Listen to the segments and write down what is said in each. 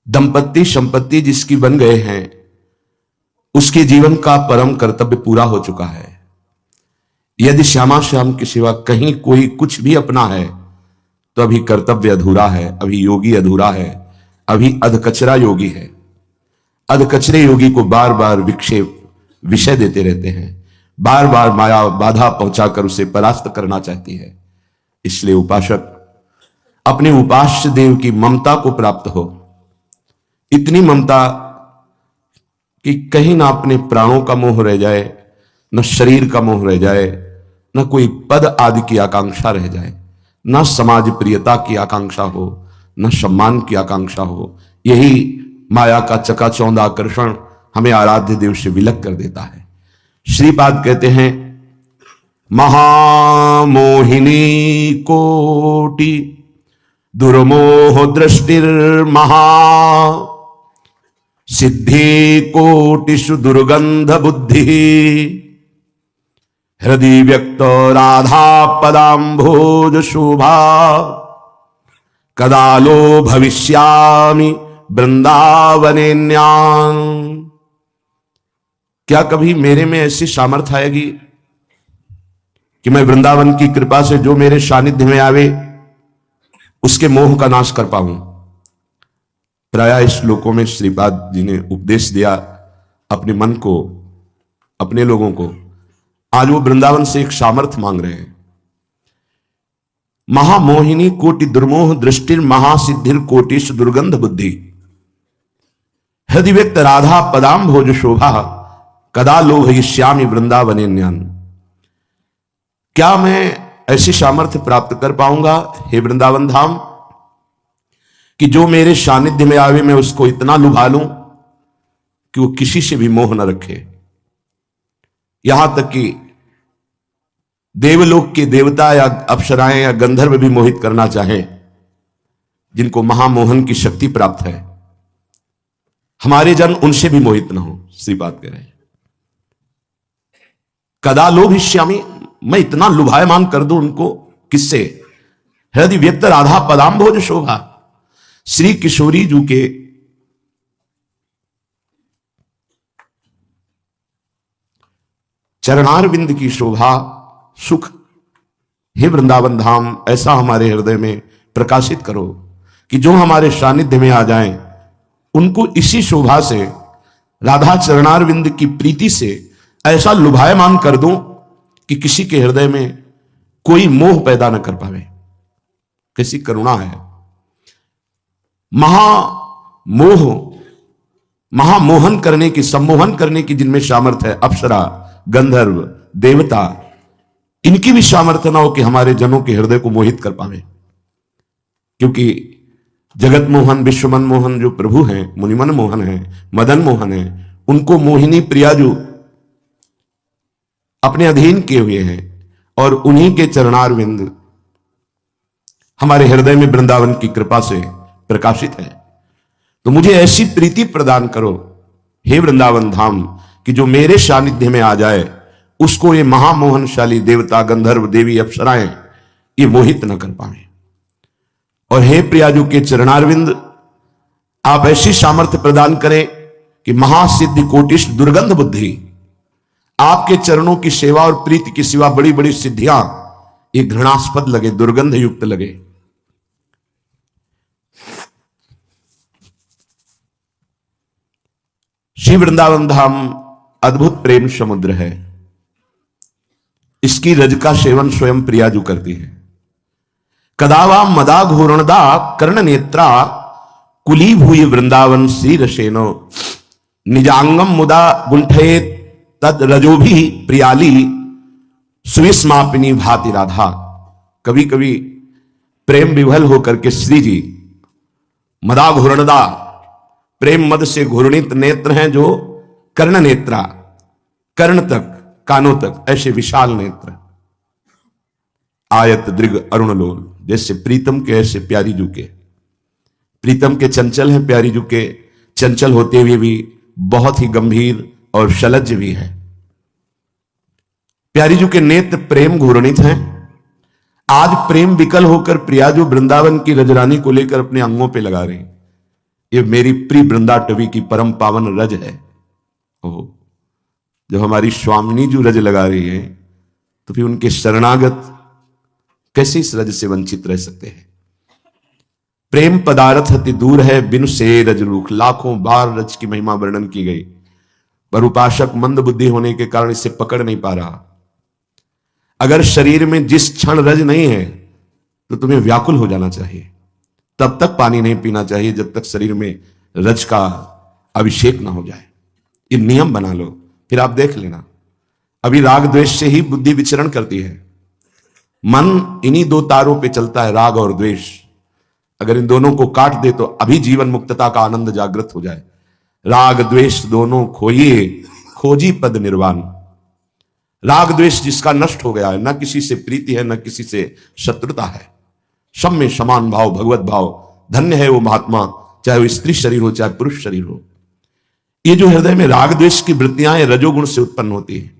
दंपत्ति संपत्ति जिसकी बन गए हैं, उसके जीवन का परम कर्तव्य पूरा हो चुका है। यदि श्यामा श्याम की सिवा कहीं कोई कुछ भी अपना है तो अभी कर्तव्य अधूरा है, अभी योगी अधूरा है, अभी अधकचरा योगी है। अधकचरे योगी को बार बार विक्षेप विषय देते रहते हैं, बार बार माया बाधा पहुंचाकर उसे परास्त करना चाहती है। इसलिए उपासक अपने उपास्य देव की ममता को प्राप्त हो, इतनी ममता कि कहीं ना अपने प्राणों का मोह रह जाए, न शरीर का मोह रह जाए, न कोई पद आदि की आकांक्षा रह जाए, न समाज प्रियता की आकांक्षा हो, न सम्मान की आकांक्षा हो। यही माया का चकाचौंध आकर्षण हमें आराध्य देव से विलग कर देता है। श्रीपाद कहते हैं, महामोहिनी कोटि दुर्मोह दृष्टिर्महा सिद्धि कोटिषु दुर्गंध बुद्धि हृदय व्यक्त राधा पदाम्भोज शोभा कदालो भविष्यामि वृंदावनेन्यां। क्या कभी मेरे में ऐसी सामर्थ्य आएगी कि मैं वृंदावन की कृपा से जो मेरे सानिध्य में आवे उसके मोह का नाश कर पाऊं? प्रायः इस श्लोकों में श्रीपाद जी ने उपदेश दिया अपने मन को, अपने लोगों को। आज वो वृंदावन से एक सामर्थ्य मांग रहे हैं। महामोहिनी कोटि दुर्मोह दृष्टिर महासिद्धिर कोटिश दुर्गंध बुद्धि हृदय व्यक्त राधा पदाम भोज शोभा कदा लोभयिष्यामि वृंदावनेन्यान। क्या मैं ऐसी सामर्थ्य प्राप्त कर पाऊंगा हे वृंदावन धाम कि जो मेरे सानिध्य में आवे मैं उसको इतना लुभा लूं कि वो किसी से भी मोह न रखे। यहां तक कि देवलोक के देवता या अप्सराएं या गंधर्व भी मोहित करना चाहें, जिनको महामोहन की शक्ति प्राप्त है, हमारे जन उनसे भी मोहित न हो। श्रीपाद कह रहे हैं, कदा लोभिष्यामि, मैं इतना लुभायमान कर दूं उनको। किससे? हृदय व्यक्त राधा पदाम्भोज शोभा। श्री किशोरी जी के चरणारविंद की शोभा सुख, हे वृंदावन धाम ऐसा हमारे हृदय में प्रकाशित करो कि जो हमारे सानिध्य में आ जाएं उनको इसी शोभा से, राधा चरणारविंद की प्रीति से ऐसा लुभायमान कर दूं कि किसी के हृदय में कोई मोह पैदा न कर पावे। कैसी करुणा है! महामोह, महामोहन करने की, सम्मोहन करने की जिनमें सामर्थ्य है, अप्सरा, गंधर्व, देवता, इनकी भी सामर्थ्य ना हो कि हमारे जनों के हृदय को मोहित कर पावे। क्योंकि जगत मोहन, विश्वमन मोहन जो प्रभु हैं, मुनिमन मोहन हैं, मदन मोहन हैं, उनको मोहिनी प्रियाजू अपने अधीन किए हुए हैं और उन्हीं के चरणारविंद हमारे हृदय में वृंदावन की कृपा से प्रकाशित है। तो मुझे ऐसी प्रीति प्रदान करो हे वृंदावन धाम कि जो मेरे सानिध्य में आ जाए उसको ये महामोहनशाली देवता, गंधर्व, देवी, अप्सराएं ये मोहित न कर पाए। और हे प्रियाजू के चरणारविंद, आप ऐसी सामर्थ्य प्रदान करें कि महासिद्धि कोटिश दुर्गंध बुद्धि, आपके चरणों की सेवा और प्रीति के सिवा बड़ी बड़ी सिद्धियां ये घृणास्पद लगे, दुर्गंध युक्त लगे। श्री वृंदावन धाम अद्भुत प्रेम समुद्र है। इसकी रज का सेवन स्वयं प्रियाजू करती है। कदावा मदा घूरणदा कर्ण नेत्रा कुली भूय वृंदावन श्री रसेनो निजांगम मुदा गुंठेत तद रजोभी प्रियाली सुविस्मापिनी भाति राधा। कभी कभी प्रेम विभल होकर के श्री जी मदा घूरणदा, प्रेम मद से घूर्णित नेत्र हैं जो कर्ण नेत्रा, कर्ण तक, कानों तक ऐसे विशाल नेत्र, आयत दृग अरुणलोल, जैसे प्रीतम के ऐसे प्यारी जू के। प्रीतम के चंचल हैं, प्यारी जू के चंचल होते हुए भी बहुत ही गंभीर और शलज्ज भी है। प्यारी जू के नेत्र प्रेम घूर्णित हैं। आज प्रेम विकल होकर प्रियाजू वृंदावन की रजरानी को लेकर अपने अंगों पे लगा रही। ये मेरी प्रिय वृंदाटवी की परम पावन रज है। ओ, जब हमारी स्वामिनी जो रज लगा रही है तो फिर उनके शरणागत कैसे इस रज से वंचित रह सकते हैं। प्रेम पदार्थ अति दूर है बिनु से रज रूख। लाखों बार रज की महिमा वर्णन की गई, पर उपासक मंद बुद्धि होने के कारण इसे पकड़ नहीं पा रहा। अगर शरीर में जिस क्षण रज नहीं है तो तुम्हें व्याकुल हो जाना चाहिए। तब तक पानी नहीं पीना चाहिए जब तक शरीर में रज का अभिषेक ना हो जाए। ये नियम बना लो, फिर आप देख लेना। अभी राग द्वेष से ही बुद्धि विचरण करती है। मन इन्हीं दो तारों पे चलता है, राग और द्वेष। अगर इन दोनों को काट दे तो अभी जीवन मुक्तता का आनंद जागृत हो जाए। राग द्वेष दोनों खोइए, खोजी पद निर्वाण। राग द्वेष जिसका नष्ट हो गया है, न किसी से प्रीति है न किसी से शत्रुता है, सब में समान भाव, भगवत भाव। धन्य है वो महात्मा, चाहे वो स्त्री शरीर हो चाहे पुरुष शरीर हो। ये जो हृदय में राग द्वेष की वृत्तियां हैं, रजोगुण से उत्पन्न होती है,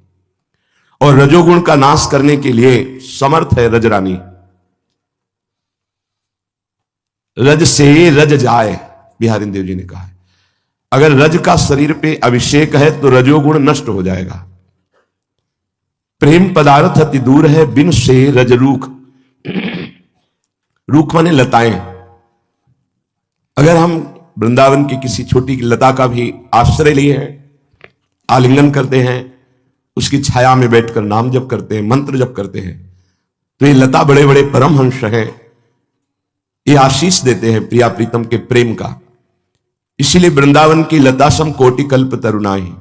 और रजोगुण का नाश करने के लिए समर्थ है रजरानी। रज से रज जाए, बिहारी देव जी ने कहा है। अगर रज का शरीर पे अभिषेक है तो रजोगुण नष्ट हो जाएगा। प्रेम पदार्थ अति दूर है बिन से रज रूख। रूख माने लताएं। अगर हम वृंदावन की किसी छोटी लता का भी आश्रय लिए हैं, आलिंगन करते हैं, उसकी छाया में बैठकर नाम जप करते हैं, मंत्र जप करते हैं, तो ये लता बड़े बड़े परमहंस हैं। ये आशीष देते हैं प्रिया प्रीतम के प्रेम का। इसीलिए वृंदावन की लता सम कोटि कल्प तरुणाई।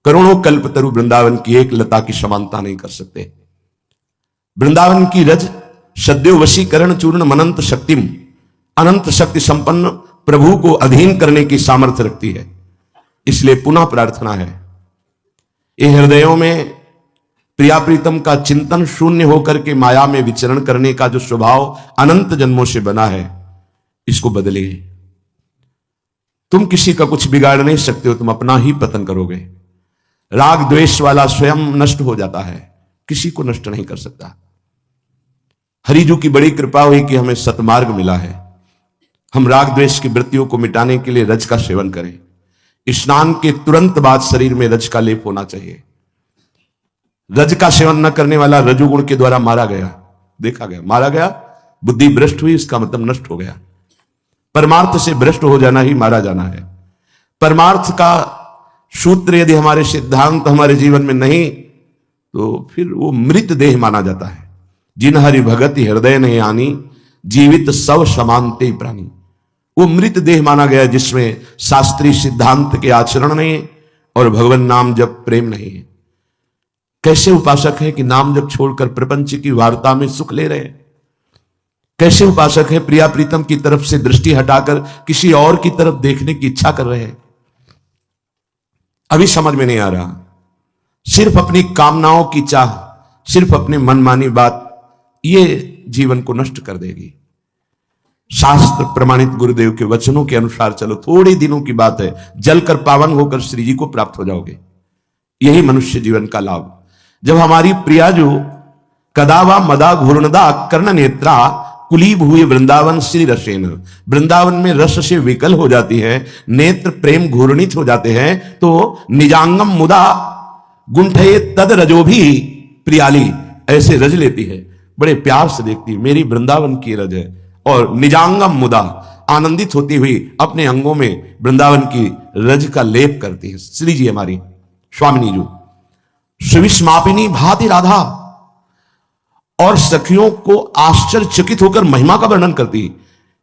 करोड़ों कल्प तरु वृंदावन की एक लता की समानता नहीं कर सकते। वृंदावन की रज सद्यो वशीकरण चूर्ण मनंत शक्तिम। अनंत शक्ति संपन्न प्रभु को अधीन करने की सामर्थ्य रखती है। इसलिए पुनः प्रार्थना है, ये हृदयों में प्रिया प्रीतम का चिंतन शून्य होकर के माया में विचरण करने का जो स्वभाव अनंत जन्मों से बना है, इसको बदलिए। तुम किसी का कुछ बिगाड़ नहीं सकते हो, तुम अपना ही पतन करोगे। राग द्वेष वाला स्वयं नष्ट हो जाता है, किसी को नष्ट नहीं कर सकता। हरिजू की बड़ी कृपा हुई कि हमें सतमार्ग मिला है। हम राग द्वेष की वृत्तियों को मिटाने के लिए रज का सेवन करें। स्नान के तुरंत बाद शरीर में रज का लेप होना चाहिए। रज का सेवन न करने वाला रजोगुण के द्वारा मारा गया, देखा गया, मारा गया, बुद्धि भ्रष्ट हुई, इसका मतलब नष्ट हो गया। परमार्थ से भ्रष्ट हो जाना ही मारा जाना है। परमार्थ का सूत्र यदि हमारे सिद्धांत हमारे जीवन में नहीं, तो फिर वो मृत देह माना जाता है। जिन हरि भगति हृदय नहीं आनी, जीवित सब समानते प्राणी। वो मृत देह माना गया जिसमें शास्त्रीय सिद्धांत के आचरण नहीं और भगवान नाम जब प्रेम नहीं है। कैसे उपासक है कि नाम जब छोड़कर प्रपंच की वार्ता में सुख ले रहे हैं। कैसे उपासक है प्रिया प्रीतम की तरफ से दृष्टि हटाकर किसी और की तरफ देखने की इच्छा कर रहे हैं। अभी समझ में नहीं आ रहा। सिर्फ अपनी कामनाओं की चाह, सिर्फ अपनी मनमानी बात, ये जीवन को नष्ट कर देगी। शास्त्र प्रमाणित गुरुदेव के वचनों के अनुसार चलो, थोड़े दिनों की बात है, जलकर पावन होकर श्री जी को प्राप्त हो जाओगे। यही मनुष्य जीवन का लाभ। जब हमारी प्रिया जो कदावा मदा घूर्णदा कर्ण नेत्रा कुलीब हुए वृंदावन श्री रसेन, वृंदावन में रस से विकल हो जाती है, नेत्र प्रेम घूर्णित हो जाते हैं, तो निजांगम मुदा गुंठे तद रजो भी प्रियाली, ऐसे रज लेती है, बड़े प्यार से देखती है, मेरी वृंदावन की रज है। और निजांगम मुदा, आनंदित होती हुई अपने अंगों में वृंदावन की रज का लेप करती है। श्री जी हमारी स्वामिनी जो सुविस्मापिनी भाति राधा, और सखियों को आश्चर्यचकित होकर महिमा का वर्णन करती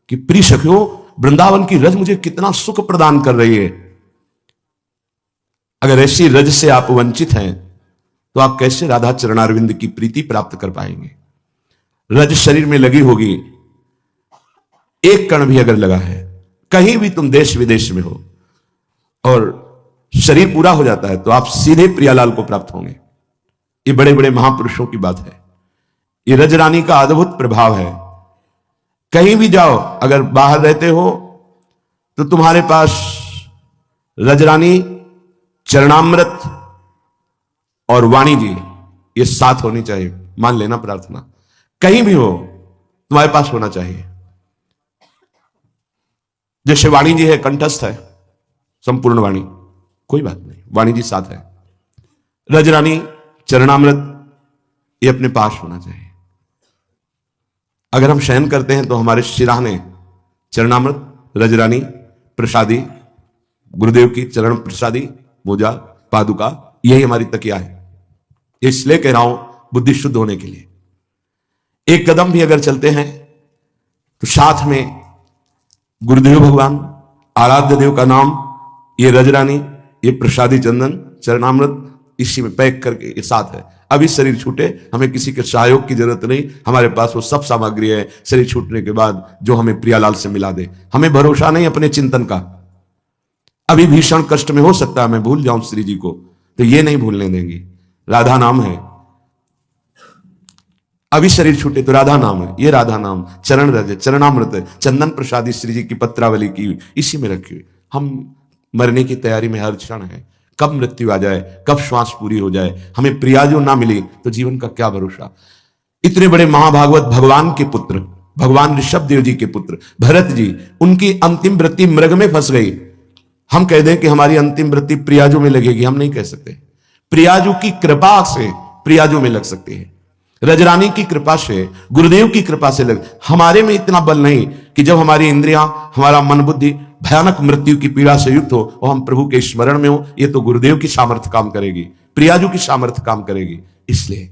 कि प्रिय सखियों, वृंदावन की रज मुझे कितना सुख प्रदान कर रही है। अगर ऐसी रज से आप वंचित हैं तो आप कैसे राधा चरणारविंद की प्रीति प्राप्त कर पाएंगे। रज शरीर में लगी होगी, एक कण भी अगर लगा है, कहीं भी तुम देश विदेश में हो और शरीर पूरा हो जाता है, तो आप सीधे प्रियालाल को प्राप्त होंगे। ये बड़े बड़े महापुरुषों की बात है। ये रजरानी का अद्भुत प्रभाव है। कहीं भी जाओ, अगर बाहर रहते हो तो तुम्हारे पास रजरानी, चरणामृत और वाणी जी, ये साथ होनी चाहिए। मान लेना प्रार्थना, कहीं भी हो तुम्हारे पास होना चाहिए। जैसे वाणी जी है, कंठस्थ है संपूर्ण वाणी, कोई बात नहीं, वाणी जी साथ है। रजरानी चरणामृत ये अपने पास होना चाहिए। अगर हम शयन करते हैं तो हमारे शिराहने चरणामृत, रजरानी, प्रसादी, गुरुदेव की चरण प्रसादी, मोजा, पादुका, यही हमारी तकिया है। इसलिए कह रहा हूं बुद्धि शुद्ध होने के लिए एक कदम भी अगर चलते हैं तो साथ में गुरुदेव भगवान, आराध्य देव का नाम, ये रजरानी, ये प्रसादी चंदन, चरणामृत इसी में पैक करके ये साथ है। अभी शरीर छूटे, हमें किसी के सहयोग की जरूरत नहीं, हमारे पास वो सब सामग्री है शरीर छूटने के बाद जो हमें प्रियालाल से मिला दे। हमें भरोसा नहीं अपने चिंतन का। अभी भीषण कष्ट में हो सकता है मैं भूल जाऊं श्री जी को, तो ये नहीं भूलने देंगी। राधा नाम है, अभी शरीर छूटे तो राधा नाम है, ये राधा नाम, चरण रज, चरणामृत, चंदन प्रसादी श्री जी की पत्रावली की इसी में रखी हुई। हम मरने की तैयारी में हर क्षण है, कब मृत्यु आ जाए, कब श्वास पूरी हो जाए, हमें प्रियाजो ना मिले तो जीवन का क्या भरोसा। इतने बड़े महाभागवत भगवान के पुत्र, भगवान ऋषभ देव जी के पुत्र भरत जी, उनकी अंतिम वृत्ति मृग में फंस गई। हम कह दें कि हमारी अंतिम वृत्ति प्रियाजो में लगेगी, हम नहीं कह सकते। प्रियाजो की कृपा से प्रियाजो में लग सकती है, रजरानी की कृपा से, गुरुदेव की कृपा से लग। हमारे में इतना बल नहीं कि जब हमारी इंद्रियां, हमारा मन बुद्धि भयानक मृत्यु की पीड़ा से युक्त हो और हम प्रभु के स्मरण में हो, ये तो गुरुदेव की सामर्थ्य काम करेगी, प्रियाजू की सामर्थ्य काम करेगी। इसलिए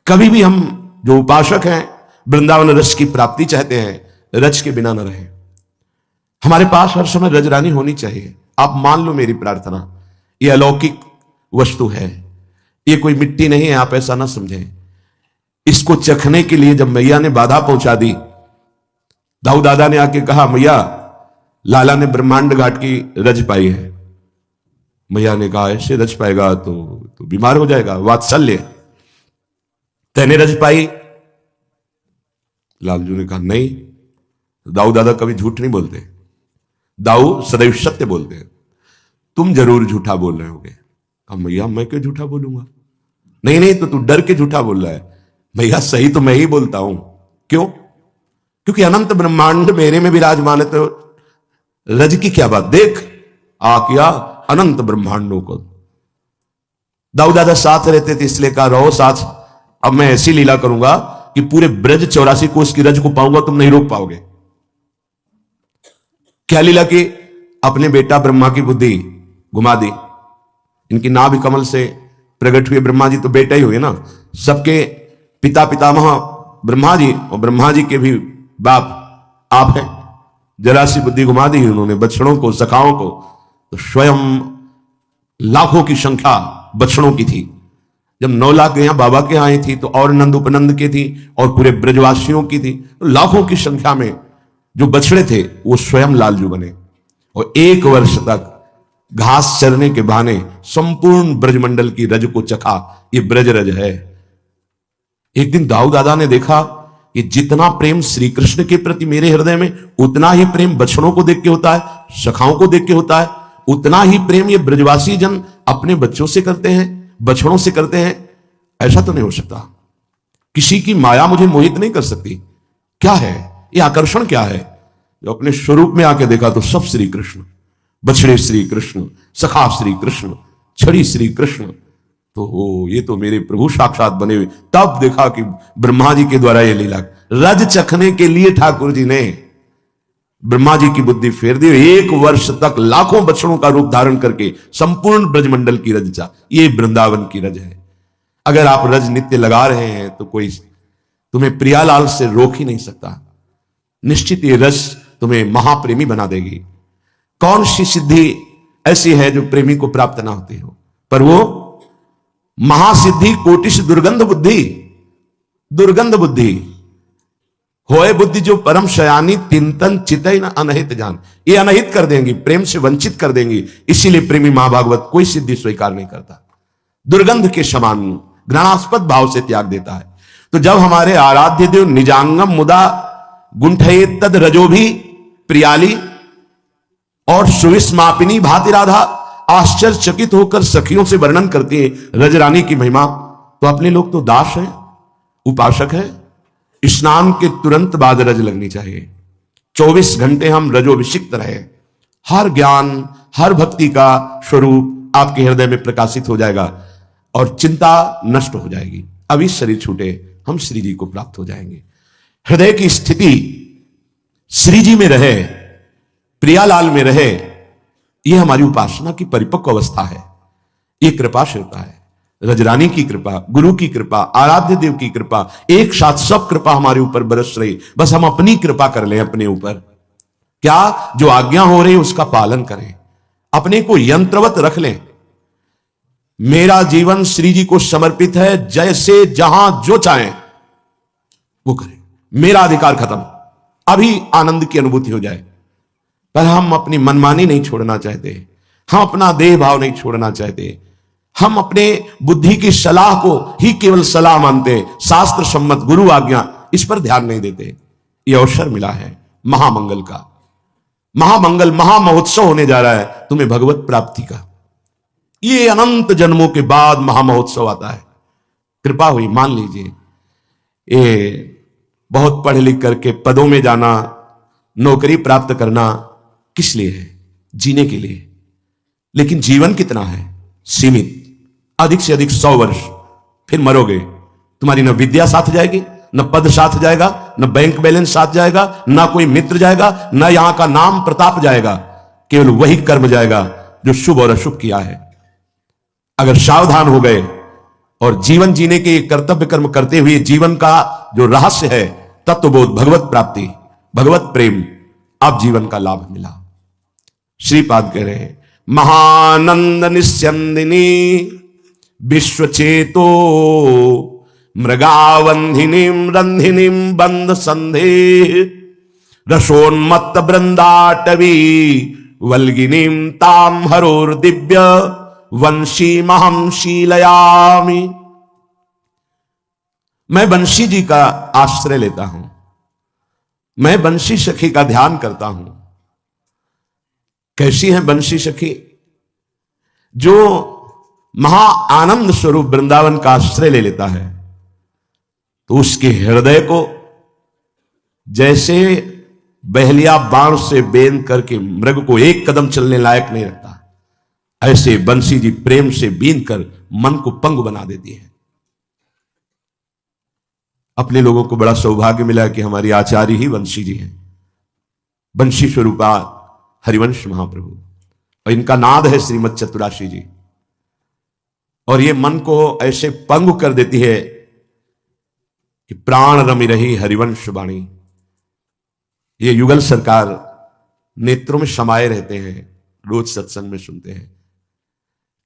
कभी भी हम जो उपासक हैं, वृंदावन रस की प्राप्ति चाहते हैं, रज के बिना न रहे। हमारे पास हर समय रजरानी होनी चाहिए। आप मान लो मेरी प्रार्थना, ये अलौकिक वस्तु है, ये कोई मिट्टी नहीं है, आप ऐसा ना समझें। इसको चखने के लिए जब मैया ने बाधा पहुंचा दी, दाऊ दादा ने आके कहा मैया लाला ने ब्रह्मांड घाट की रज पाई है। मैया ने कहा ऐसे रज पाएगा तो बीमार हो जाएगा, वात्सल्य, तेने रज पाई? लालजू ने कहा नहीं। दाऊ दादा कभी झूठ नहीं बोलते, दाऊ सदैव सत्य बोलते हैं। तुम जरूर झूठा बोल रहे होगे। कहा मैया मैं क्यों झूठा बोलूंगा? नहीं नहीं, तो तू डर के झूठा बोल रहा है। भैया सही तो मैं ही बोलता हूं। क्यों? क्योंकि अनंत ब्रह्मांड मेरे में विराजमान है, तो रज की क्या बात, देख आ किया अनंत ब्रह्मांडों को। दाऊ दादा साथ रहते थे इसलिए कहा रहो साथ। अब मैं ऐसी लीला करूंगा कि पूरे ब्रज 84 कोस की रज को पाऊंगा, तुम नहीं रोक पाओगे। क्या लीला की? अपने बेटा ब्रह्मा की बुद्धि घुमा दी। इनकी नाभि कमल से प्रकट हुए ब्रह्मा जी तो बेटा ही हुए ना, सबके पिता पितामह ब्रह्मा जी, और ब्रह्मा जी के भी बाप आप हैं। जरा सी बुद्धि घुमा दी उन्होंने बछड़ों को, सखाओं को। तो स्वयं लाखों की संख्या बछड़ों की थी। जब 9 लाख गैया बाबा के आई थी तो और नंद उपनंद की थी और पूरे ब्रजवासियों की थी। तो लाखों की संख्या में जो बछड़े थे वो स्वयं लालजू बने और 1 वर्ष तक घास चरने के बहाने संपूर्ण ब्रजमंडल की रज को चखा। ये ब्रज रज है। एक दिन दाऊ दादा ने देखा कि जितना प्रेम श्री कृष्ण के प्रति मेरे हृदय में, उतना ही प्रेम बछड़ों को देख के होता है, सखाओं को देख के होता है। उतना ही प्रेम ये ब्रजवासी जन अपने बच्चों से करते हैं, बछड़ों से करते हैं। ऐसा तो नहीं हो सकता। किसी की माया मुझे मोहित नहीं कर सकती। क्या है ये आकर्षण? क्या है? जो अपने स्वरूप में आके देखा तो सब श्री कृष्ण, बछड़े श्री कृष्ण, सखा श्री कृष्ण, छड़ी श्री कृष्ण। तो ये तो मेरे प्रभु साक्षात बने हुए। तब देखा कि ब्रह्मा जी के द्वारा ये लीला रज चखने के लिए ठाकुर जी ने ब्रह्मा जी की बुद्धि फेर दी। 1 वर्ष तक लाखों बछड़ों का रूप धारण करके संपूर्ण ब्रजमंडल की रज चा। ये वृंदावन की रज है। अगर आप रज नित्य लगा रहे हैं तो कोई तुम्हें प्रियालाल से रोक ही नहीं सकता। निश्चित ये रस तुम्हें महाप्रेमी बना देगी। कौन सी सिद्धि ऐसी है जो प्रेमी को प्राप्त ना होती हो? पर वो महासिद्धि कोटिश दुर्गंध बुद्धि, दुर्गंध बुद्धि होए बुद्धि जो परम शयानी तिंतन चितई न अनहित जान। ये अनहित कर देंगी, प्रेम से वंचित कर देंगी। इसीलिए प्रेमी महाभागवत कोई सिद्धि स्वीकार नहीं करता। दुर्गंध के समान घृणास्पद भाव से त्याग देता है। तो जब हमारे आराध्य देव निजांगम मुदा गुंठये तद रजो भी प्रियाली और सुविस्मापिनी भाति राधा आश्चर्यचकित होकर सखियों से वर्णन करती है रजरानी की महिमा। तो अपने लोग तो दास हैं, उपासक हैं। स्नान के तुरंत बाद रज लगनी चाहिए। 24 घंटे हम रजोभिषिक्त रहे, हर ज्ञान हर भक्ति का स्वरूप आपके हृदय में प्रकाशित हो जाएगा और चिंता नष्ट हो जाएगी। अभी शरीर छूटे, हम श्री जी को प्राप्त हो जाएंगे। हृदय की स्थिति श्री जी में रहे, प्रियालाल में रहे, यह हमारी उपासना की परिपक्व अवस्था है। यह कृपाशीलता है, रजरानी की कृपा, गुरु की कृपा, आराध्य देव की कृपा, एक साथ सब कृपा हमारे ऊपर बरस रही। बस हम अपनी कृपा कर लें अपने ऊपर। क्या जो आज्ञा हो रही उसका पालन करें, अपने को यंत्रवत रख लें। मेरा जीवन श्री जी को समर्पित है, जैसे जहां जो चाहें वो करें, मेरा अधिकार खत्म। अभी आनंद की अनुभूति हो जाए। पर हम अपनी मनमानी नहीं छोड़ना चाहते, हम अपना देह भाव नहीं छोड़ना चाहते, हम अपने बुद्धि की सलाह को ही केवल सलाह मानते, शास्त्र सम्मत गुरु आज्ञा इस पर ध्यान नहीं देते। यह अवसर मिला है महामंगल का, महामंगल महामहोत्सव होने जा रहा है तुम्हें भगवत प्राप्ति का। ये अनंत जन्मों के बाद महामहोत्सव आता है। कृपा हुई, मान लीजिए। ये बहुत पढ़ लिख करके पदों में जाना, नौकरी प्राप्त करना किस लिए है? जीने के लिए। लेकिन जीवन कितना है? सीमित। अधिक से अधिक 100 वर्ष, फिर मरोगे। तुम्हारी न विद्या साथ जाएगी, न पद साथ जाएगा, न बैंक बैलेंस साथ जाएगा, न कोई मित्र जाएगा, न यहां का नाम प्रताप जाएगा। केवल वही कर्म जाएगा जो शुभ और अशुभ किया है। अगर सावधान हो गए और जीवन जीने के कर्तव्य कर्म करते हुए जीवन का जो रहस्य है, तत्वबोध, भगवत प्राप्ति, भगवत प्रेम, अब जीवन का लाभ मिला। श्रीपाद कह रहे हैं, महानंद निस्यंदिनी विश्वचेतो मृगावंधिनीम रंधिनीम बंद संधे रसोन्मत्त वृंदाटवी वल्गिनीम ताम हरोर दिव्य वंशी महम शीलयामि। मैं बंशी जी का आश्रय लेता हूं, मैं बंशी सखी का ध्यान करता हूं। कैसी है बंशी सखी? जो महा आनंद स्वरूप वृंदावन का आश्रय ले लेता है तो उसके हृदय को जैसे बहलिया बाण से बेंध करके मृग को एक कदम चलने लायक नहीं रखता, ऐसे बंशी जी प्रेम से बींध कर मन को पंग बना देती है। अपने लोगों को बड़ा सौभाग्य मिला कि हमारी आचार्य ही बंशी जी हैं, बंशी स्वरूपा हरिवंश महाप्रभु, और इनका नाद है श्रीमद चतुराशी जी। और ये मन को ऐसे पंग कर देती है कि प्राण रमि रही हरिवंश वाणी। ये युगल सरकार नेत्रों में समाये रहते हैं, रोज सत्संग में सुनते हैं।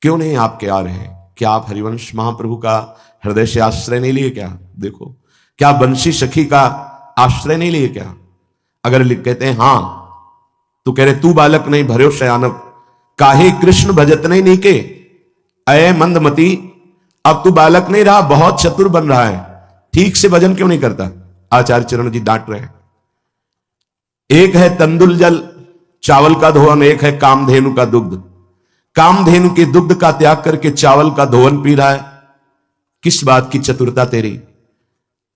क्यों नहीं आप क्या रहे हैं? क्या आप हरिवंश महाप्रभु का हृदय से आश्रय नहीं लिए क्या? देखो, क्या बंशी सखी का आश्रय नहीं लिए क्या? अगर कहते हैं हां, तो कह रहे तू बालक नहीं भर्यो शयानप, काहे कृष्ण भजत नहीं नीके। अय मंदमती, अब तू बालक नहीं रहा, बहुत चतुर बन रहा है, ठीक से भजन क्यों नहीं करता? आचार्य चरण जी डांट रहे हैं। एक है तंदुल जल चावल का धोवन, एक है कामधेनु का दुग्ध। कामधेनु के दुग्ध का त्याग करके चावल का धोवन पी रहा है, किस बात की चतुरता तेरी?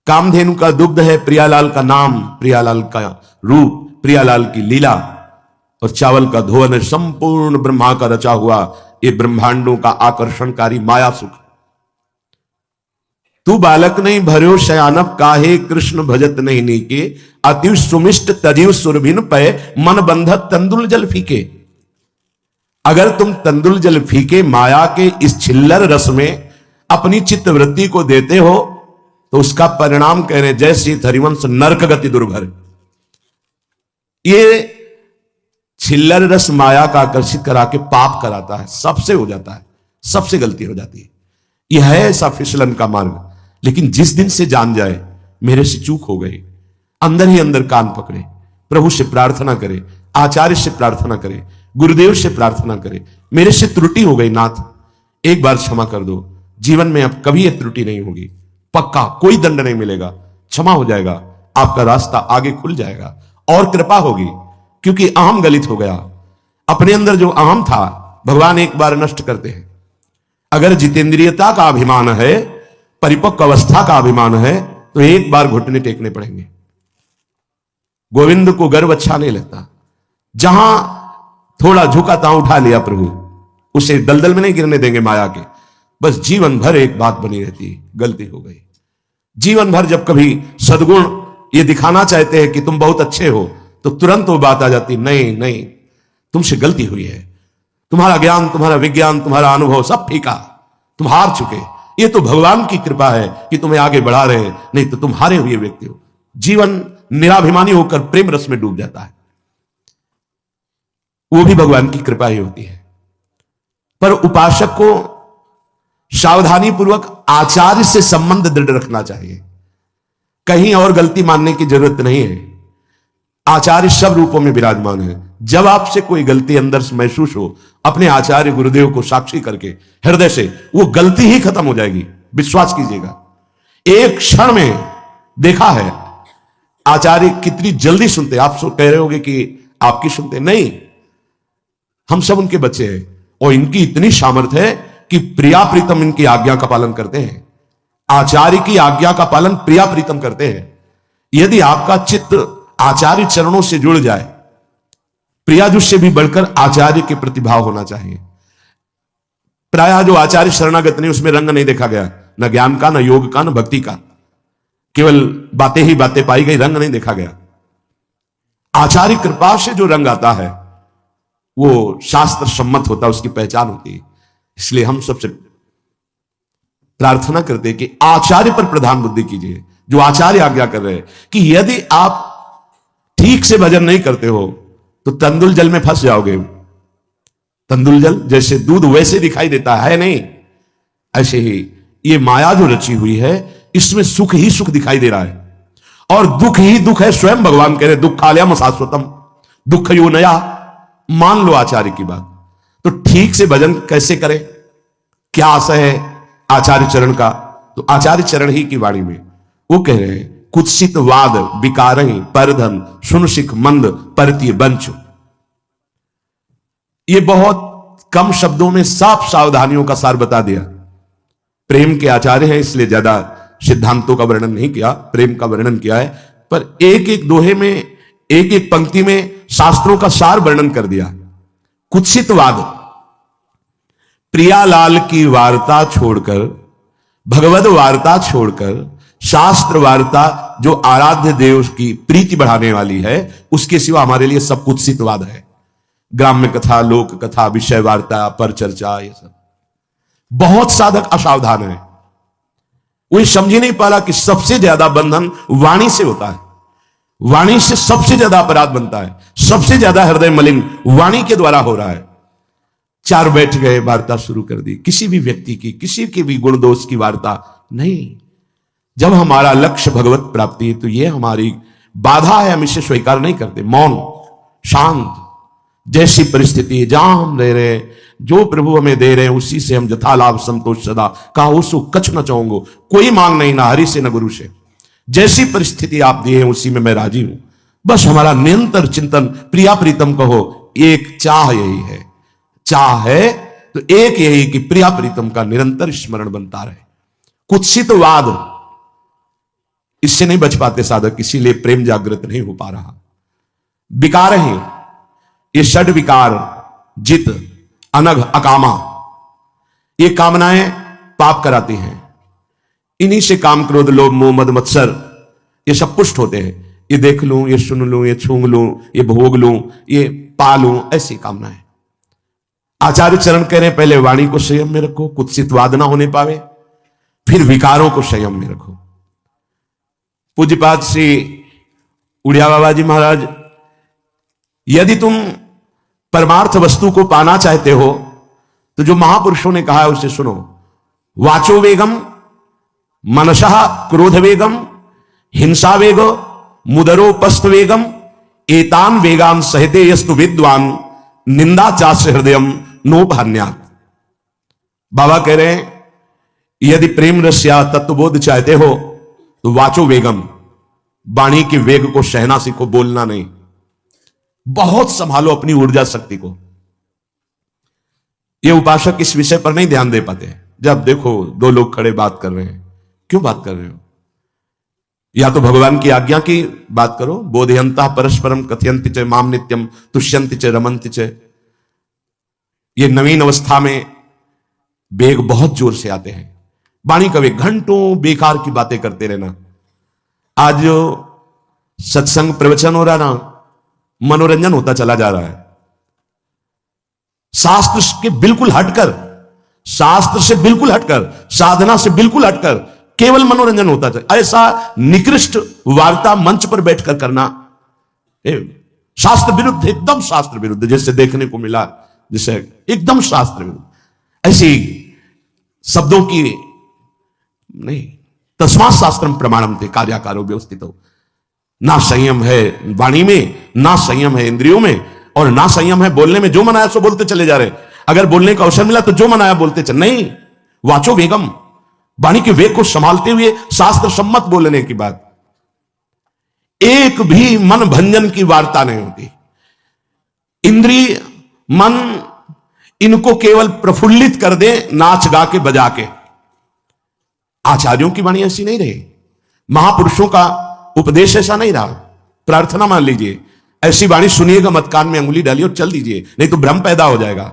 कामधेनु का दुग्ध है प्रियालाल का नाम, प्रियालाल का रूप, प्रियालाल की लीला, और चावल का धोवन है संपूर्ण ब्रह्मा का रचा हुआ ये ब्रह्मांडों का आकर्षणकारी माया सुख। तू बालक नहीं भर्यो शयानप, काहे कृष्ण भजत नहीं नीके। अति सुमिष्ट तजीव सुरभिन पय, मन बंधत तंदुल जल फीके। अगर तुम तंदुल जल फीके माया के इस छिल्लर रस में अपनी चित्त वृत्ति को देते हो तो उसका परिणाम कह रहे जय श्री हरिवंश नरक गति दुर्भर। ये छिल्लर रस माया का आकर्षित करा के पाप कराता है, सबसे हो जाता है, सबसे गलती हो जाती है। यह है ऐसा फिसलन का मार्ग। लेकिन जिस दिन से जान जाए मेरे से चूक हो गई, अंदर ही अंदर कान पकड़े, प्रभु से प्रार्थना करे, आचार्य से प्रार्थना करे, गुरुदेव से प्रार्थना करे, मेरे से त्रुटि हो गई नाथ, एक बार क्षमा कर दो, जीवन में अब कभी यह त्रुटि नहीं होगी, पक्का कोई दंड नहीं मिलेगा, क्षमा हो जाएगा, आपका रास्ता आगे खुल जाएगा और कृपा होगी। क्योंकि अहम गलित हो गया, अपने अंदर जो अहम था भगवान एक बार नष्ट करते हैं। अगर जितेंद्रियता का अभिमान है, परिपक्व अवस्था का अभिमान है, तो एक बार घुटने टेकने पड़ेंगे। गोविंद को गर्व अच्छा नहीं लगता। जहां थोड़ा झुका तहां उठा लिया प्रभु, उसे दलदल में नहीं गिरने देंगे माया के। बस जीवन भर एक बात बनी रहती है, गलती हो गई। जीवन भर जब कभी सद्गुण ये दिखाना चाहते हैं कि तुम बहुत अच्छे हो, तो तुरंत वो बात आ जाती, नहीं नहीं, तुमसे गलती हुई है, तुम्हारा ज्ञान, तुम्हारा विज्ञान, तुम्हारा अनुभव सब फीका, तुम हार चुके। ये तो भगवान की कृपा है कि तुम्हें आगे बढ़ा रहे हैं, नहीं तो तुम हारे हुए व्यक्ति हो। जीवन निराभिमानी होकर प्रेम रस में डूब जाता है, वो भी भगवान की कृपा ही होती है। पर उपासक को सावधानी पूर्वक आचार्य से संबंध दृढ़ रखना चाहिए, कहीं और गलती मानने की जरूरत नहीं है। आचार्य सब रूपों में विराजमान है। जब आपसे कोई गलती अंदर से महसूस हो, अपने आचार्य गुरुदेव को साक्षी करके हृदय से वो गलती ही खत्म हो जाएगी, विश्वास कीजिएगा। एक क्षण में देखा है आचार्य कितनी जल्दी सुनते। आप कह रहे होंगे कि आपकी सुनते नहीं, हम सब उनके बच्चे हैं, और इनकी इतनी सामर्थ्य है कि प्रिया प्रीतम इनकी आज्ञा का पालन करते हैं। आचार्य की आज्ञा का पालन प्रिया प्रीतम करते हैं। यदि आपका चित्त आचार्य चरणों से जुड़ जाए, प्रियाजुष से भी बढ़कर आचार्य के प्रतिभाव होना चाहिए। प्रायः जो आचार्य शरणागत नहीं, उसमें रंग नहीं देखा गया, न ज्ञान का, न योग का, न भक्ति का, केवल बातें ही बातें पाई गई, रंग नहीं देखा गया। आचार्य कृपा से जो रंग आता है वो शास्त्र सम्मत होता है, उसकी पहचान होती है। इसलिए हम सबसे प्रार्थना करते हैं कि आचार्य पर प्रधान बुद्धि कीजिए, जो आचार्य आज्ञा कर रहे हैं कि यदि आप ठीक से भजन नहीं करते हो तो तंदुल जल में फंस जाओगे। तंदुल जल जैसे दूध वैसे दिखाई देता है नहीं, ऐसे ही ये माया जो रची हुई है, इसमें सुख ही सुख दिखाई दे रहा है और दुख ही दुख है। स्वयं भगवान कह रहे दुखालयम शाश्वतम, दुख यो नया। मान लो आचार्य की बात, तो ठीक से भजन कैसे करें, क्या आशय है आचार्य चरण का? तो आचार्य चरण ही की वाणी में वो कह रहे हैं, कुत्सित वाद विकारहि परधन सुन सिख मंद परतीय बंचु। ये बहुत कम शब्दों में साफ सावधानियों का सार बता दिया। प्रेम के आचार्य हैं, इसलिए ज्यादा सिद्धांतों का वर्णन नहीं किया, प्रेम का वर्णन किया है, पर एक एक दोहे में, एक एक पंक्ति में शास्त्रों का सार वर्णन कर दिया। कुत्सितवाद, प्रियालाल की वार्ता छोड़कर, भगवद वार्ता छोड़कर, शास्त्र वार्ता जो आराध्य देव की प्रीति बढ़ाने वाली है, उसके सिवा हमारे लिए सब कुत्सितवाद है। ग्राम्य कथा, लोक कथा, विषय वार्ता, पर चर्चा, ये सब बहुत साधक असावधान है। वो समझ ही नहीं पा रहा कि सबसे ज्यादा बंधन वाणी से होता है, वाणी से सबसे ज्यादा अपराध बनता है, सबसे ज्यादा हृदय मलिन वाणी के द्वारा हो रहा है। चार बैठ गए, वार्ता शुरू कर दी, किसी भी व्यक्ति की, किसी के भी गुण दोष की वार्ता नहीं। जब हमारा लक्ष्य भगवत प्राप्ति है तो यह हमारी बाधा है, हम इसे स्वीकार नहीं करते। मौन, शांत, जैसी परिस्थिति जहां हम रह रहे हैं, जो प्रभु हमें दे रहे हैं उसी से हम जथा लाभ संतोष सदा, कहा उसको कछ न चाहूंगो, कोई मांग नहीं, ना हरि से न गुरु से। जैसी परिस्थिति आप दिए हैं उसी में मैं राजी हूं। बस हमारा निरंतर चिंतन प्रिया प्रीतम कहो, एक चाह यही है। चाह है तो एक यही कि प्रिया प्रीतम का निरंतर स्मरण बनता रहे। कुत्सितवाद, इससे नहीं बच पाते साधक, इसीलिए प्रेम जागृत नहीं हो पा रहा। विकार है ये षड विकार, जित, अनघ, अकामा, ये कामनाएं पाप कराती हैं। इन्हीं से काम, क्रोध, लोभ, मोह, मद, मत्सर ये सब पुष्ट होते हैं। ये देख लूं, ये सुन लूं, ये छूंग लूं, ये भोग लूं, ये पा लूं, ऐसी कामनाएं। आचार्य चरण कह रहे हैं पहले वाणी को संयम में रखो, कुत्सितवाद ना होने पावे, फिर विकारों को संयम में रखो। पूज्यपाद श्री उड़िया बाबा जी महाराज, यदि तुम परमार्थ वस्तु को पाना चाहते हो तो जो महापुरुषों ने कहा है उसे सुनो। वाचो वेगम, मनसः क्रोध वेगम, हिंसा वेगो, मुदरोपस्थ वेगम, एतान वेगान सहते यस्तु विद्वान, निंदा चास्य हृदयम नोपहन्यात्। बाबा कह रहे हैं यदि प्रेम रस या तत्वबोध चाहते हो तो वाचो वेगम, वाणी के वेग को सहना सीखो, बोलना नहीं। बहुत संभालो अपनी ऊर्जा शक्ति को। ये उपासक इस विषय पर नहीं ध्यान दे पाते। जब देखो दो लोग खड़े बात कर रहे हैं, क्यों बात कर रहे हो? या तो भगवान की आज्ञा की बात करो, बोधयंता परस्परम कथयंति च माम नित्यम तुष्यंति च रमंति च। ये नवीन अवस्था में वेग बहुत जोर से आते हैं, वाणी का वेग, घंटों बेकार की बातें करते रहना। आज जो सत्संग प्रवचन हो रहा ना, मनोरंजन होता चला जा रहा है, शास्त्र के बिल्कुल हटकर, शास्त्र से बिल्कुल हटकर, साधना से बिल्कुल हटकर केवल मनोरंजन होता था। ऐसा निकृष्ट वार्ता मंच पर बैठकर करना शास्त्र विरुद्ध, एकदम शास्त्र विरुद्ध, जैसे देखने को मिला, जैसे एकदम शास्त्र विरुद्ध। ऐसी शब्दों की नहीं, तस्मात् शास्त्रम प्रमाणम थे कार्याकारो व्यवस्थित हो। ना संयम है वाणी में, ना संयम है इंद्रियों में, और ना संयम है बोलने में। जो मन आया सो बोलते चले जा रहे। अगर बोलने का अवसर मिला तो जो मन आया बोलते चले, नहीं, वाचो वेगम, वाणी के वेग को संभालते हुए शास्त्र सम्मत बोलने की बात। एक भी मन भंजन की वार्ता नहीं होती। इंद्रिय मन इनको केवल प्रफुल्लित कर दे नाच गा के बजा के। आचार्यों की वाणी ऐसी नहीं रही, महापुरुषों का उपदेश ऐसा नहीं रहा। प्रार्थना मान लीजिए, ऐसी वाणी सुनिएगा मत, कान में अंगुली डालिए और चल दीजिए, नहीं तो भ्रम पैदा हो जाएगा।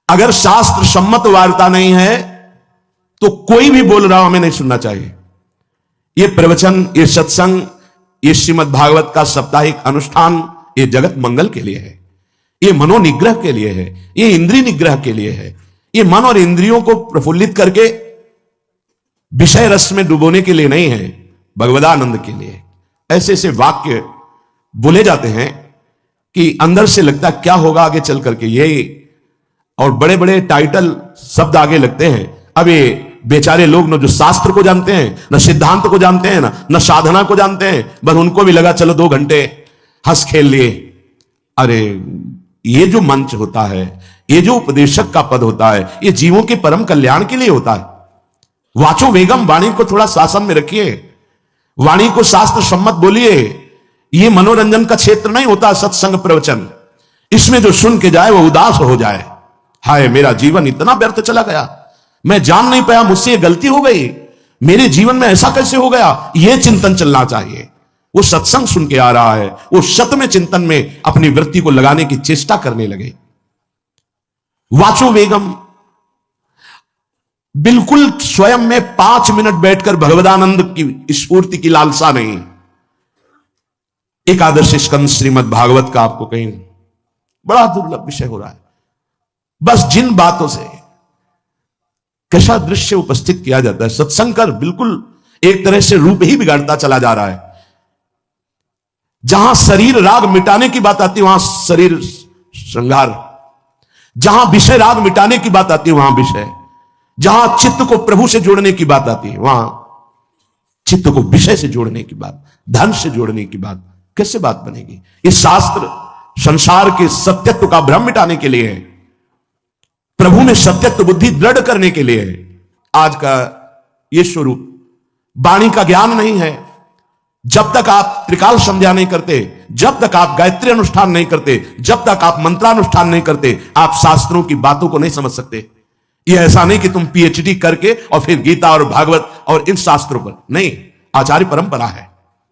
अगर शास्त्र सम्मत वार्ता नहीं है तो कोई भी बोल रहा हो हमें नहीं सुनना चाहिए। यह प्रवचन, ये सत्संग, ये श्रीमद् भागवत का साप्ताहिक अनुष्ठान, ये जगत मंगल के लिए है, ये मनोनिग्रह के लिए है, ये इंद्रिय निग्रह के लिए है। ये मन और इंद्रियों को प्रफुल्लित करके विषय रस में डुबोने के लिए नहीं है, भगवदानंद के लिए। ऐसे ऐसे वाक्य बोले जाते हैं कि अंदर से लगता है क्या होगा आगे चल करके, ये और बड़े बड़े टाइटल शब्द आगे लगते हैं। अब ये बेचारे लोग न जो शास्त्र को जानते हैं, न सिद्धांत को जानते हैं, न साधना को जानते हैं, बस उनको भी लगा चलो 2 घंटे हंस खेल लिए। अरे ये जो मंच होता है, ये जो उपदेशक का पद होता है, ये जीवों के परम कल्याण के लिए होता है। वाचो वेगम, वाणी को थोड़ा शासन में रखिए, वाणी को शास्त्र सम्मत बोलिए। ये मनोरंजन का क्षेत्र नहीं होता सत्संग प्रवचन। इसमें जो सुन के जाए वो उदास हो जाए, हाय मेरा जीवन इतना व्यर्थ चला गया, मैं जान नहीं पाया, मुझसे ये गलती हो गई, मेरे जीवन में ऐसा कैसे हो गया, यह चिंतन चलना चाहिए। वो सत्संग सुन के आ रहा है, वो शतमें चिंतन में अपनी वृत्ति को लगाने की चेष्टा करने लगे। वाचो वेगम, बिल्कुल स्वयं में 5 मिनट बैठकर भगवदानंद की स्फूर्ति की लालसा नहीं। एकादश स्कंद श्रीमद् भागवत का आपको कहीं बड़ा दुर्लभ विषय हो रहा है। बस जिन बातों से कैसा दृश्य उपस्थित किया जाता है, सत्संग कर बिल्कुल एक तरह से रूप ही बिगाड़ता चला जा रहा है। जहां शरीर राग मिटाने की बात आती है वहां शरीर श्रृंगार, जहां विषय राग मिटाने की बात आती है वहां विषय, जहां चित्त को प्रभु से जोड़ने की बात आती है वहां चित्त को विषय से जोड़ने की बात, धन से जोड़ने की बात, कैसे बात बनेगी? इस शास्त्र संसार के सत्यत्व का भ्रम मिटाने के लिए है, प्रभु में सत्यत्व बुद्धि दृढ़ करने के लिए है। आज का ये स्वरूप वाणी का ज्ञान नहीं है। जब तक आप त्रिकाल संध्या नहीं करते, जब तक आप गायत्री अनुष्ठान नहीं करते, जब तक आप मंत्रानुष्ठान नहीं करते, आप शास्त्रों की बातों को नहीं समझ सकते। यह ऐसा नहीं कि तुम पीएचडी करके और फिर गीता और भागवत और इन शास्त्रों पर नहीं, आचार्य परंपरा है,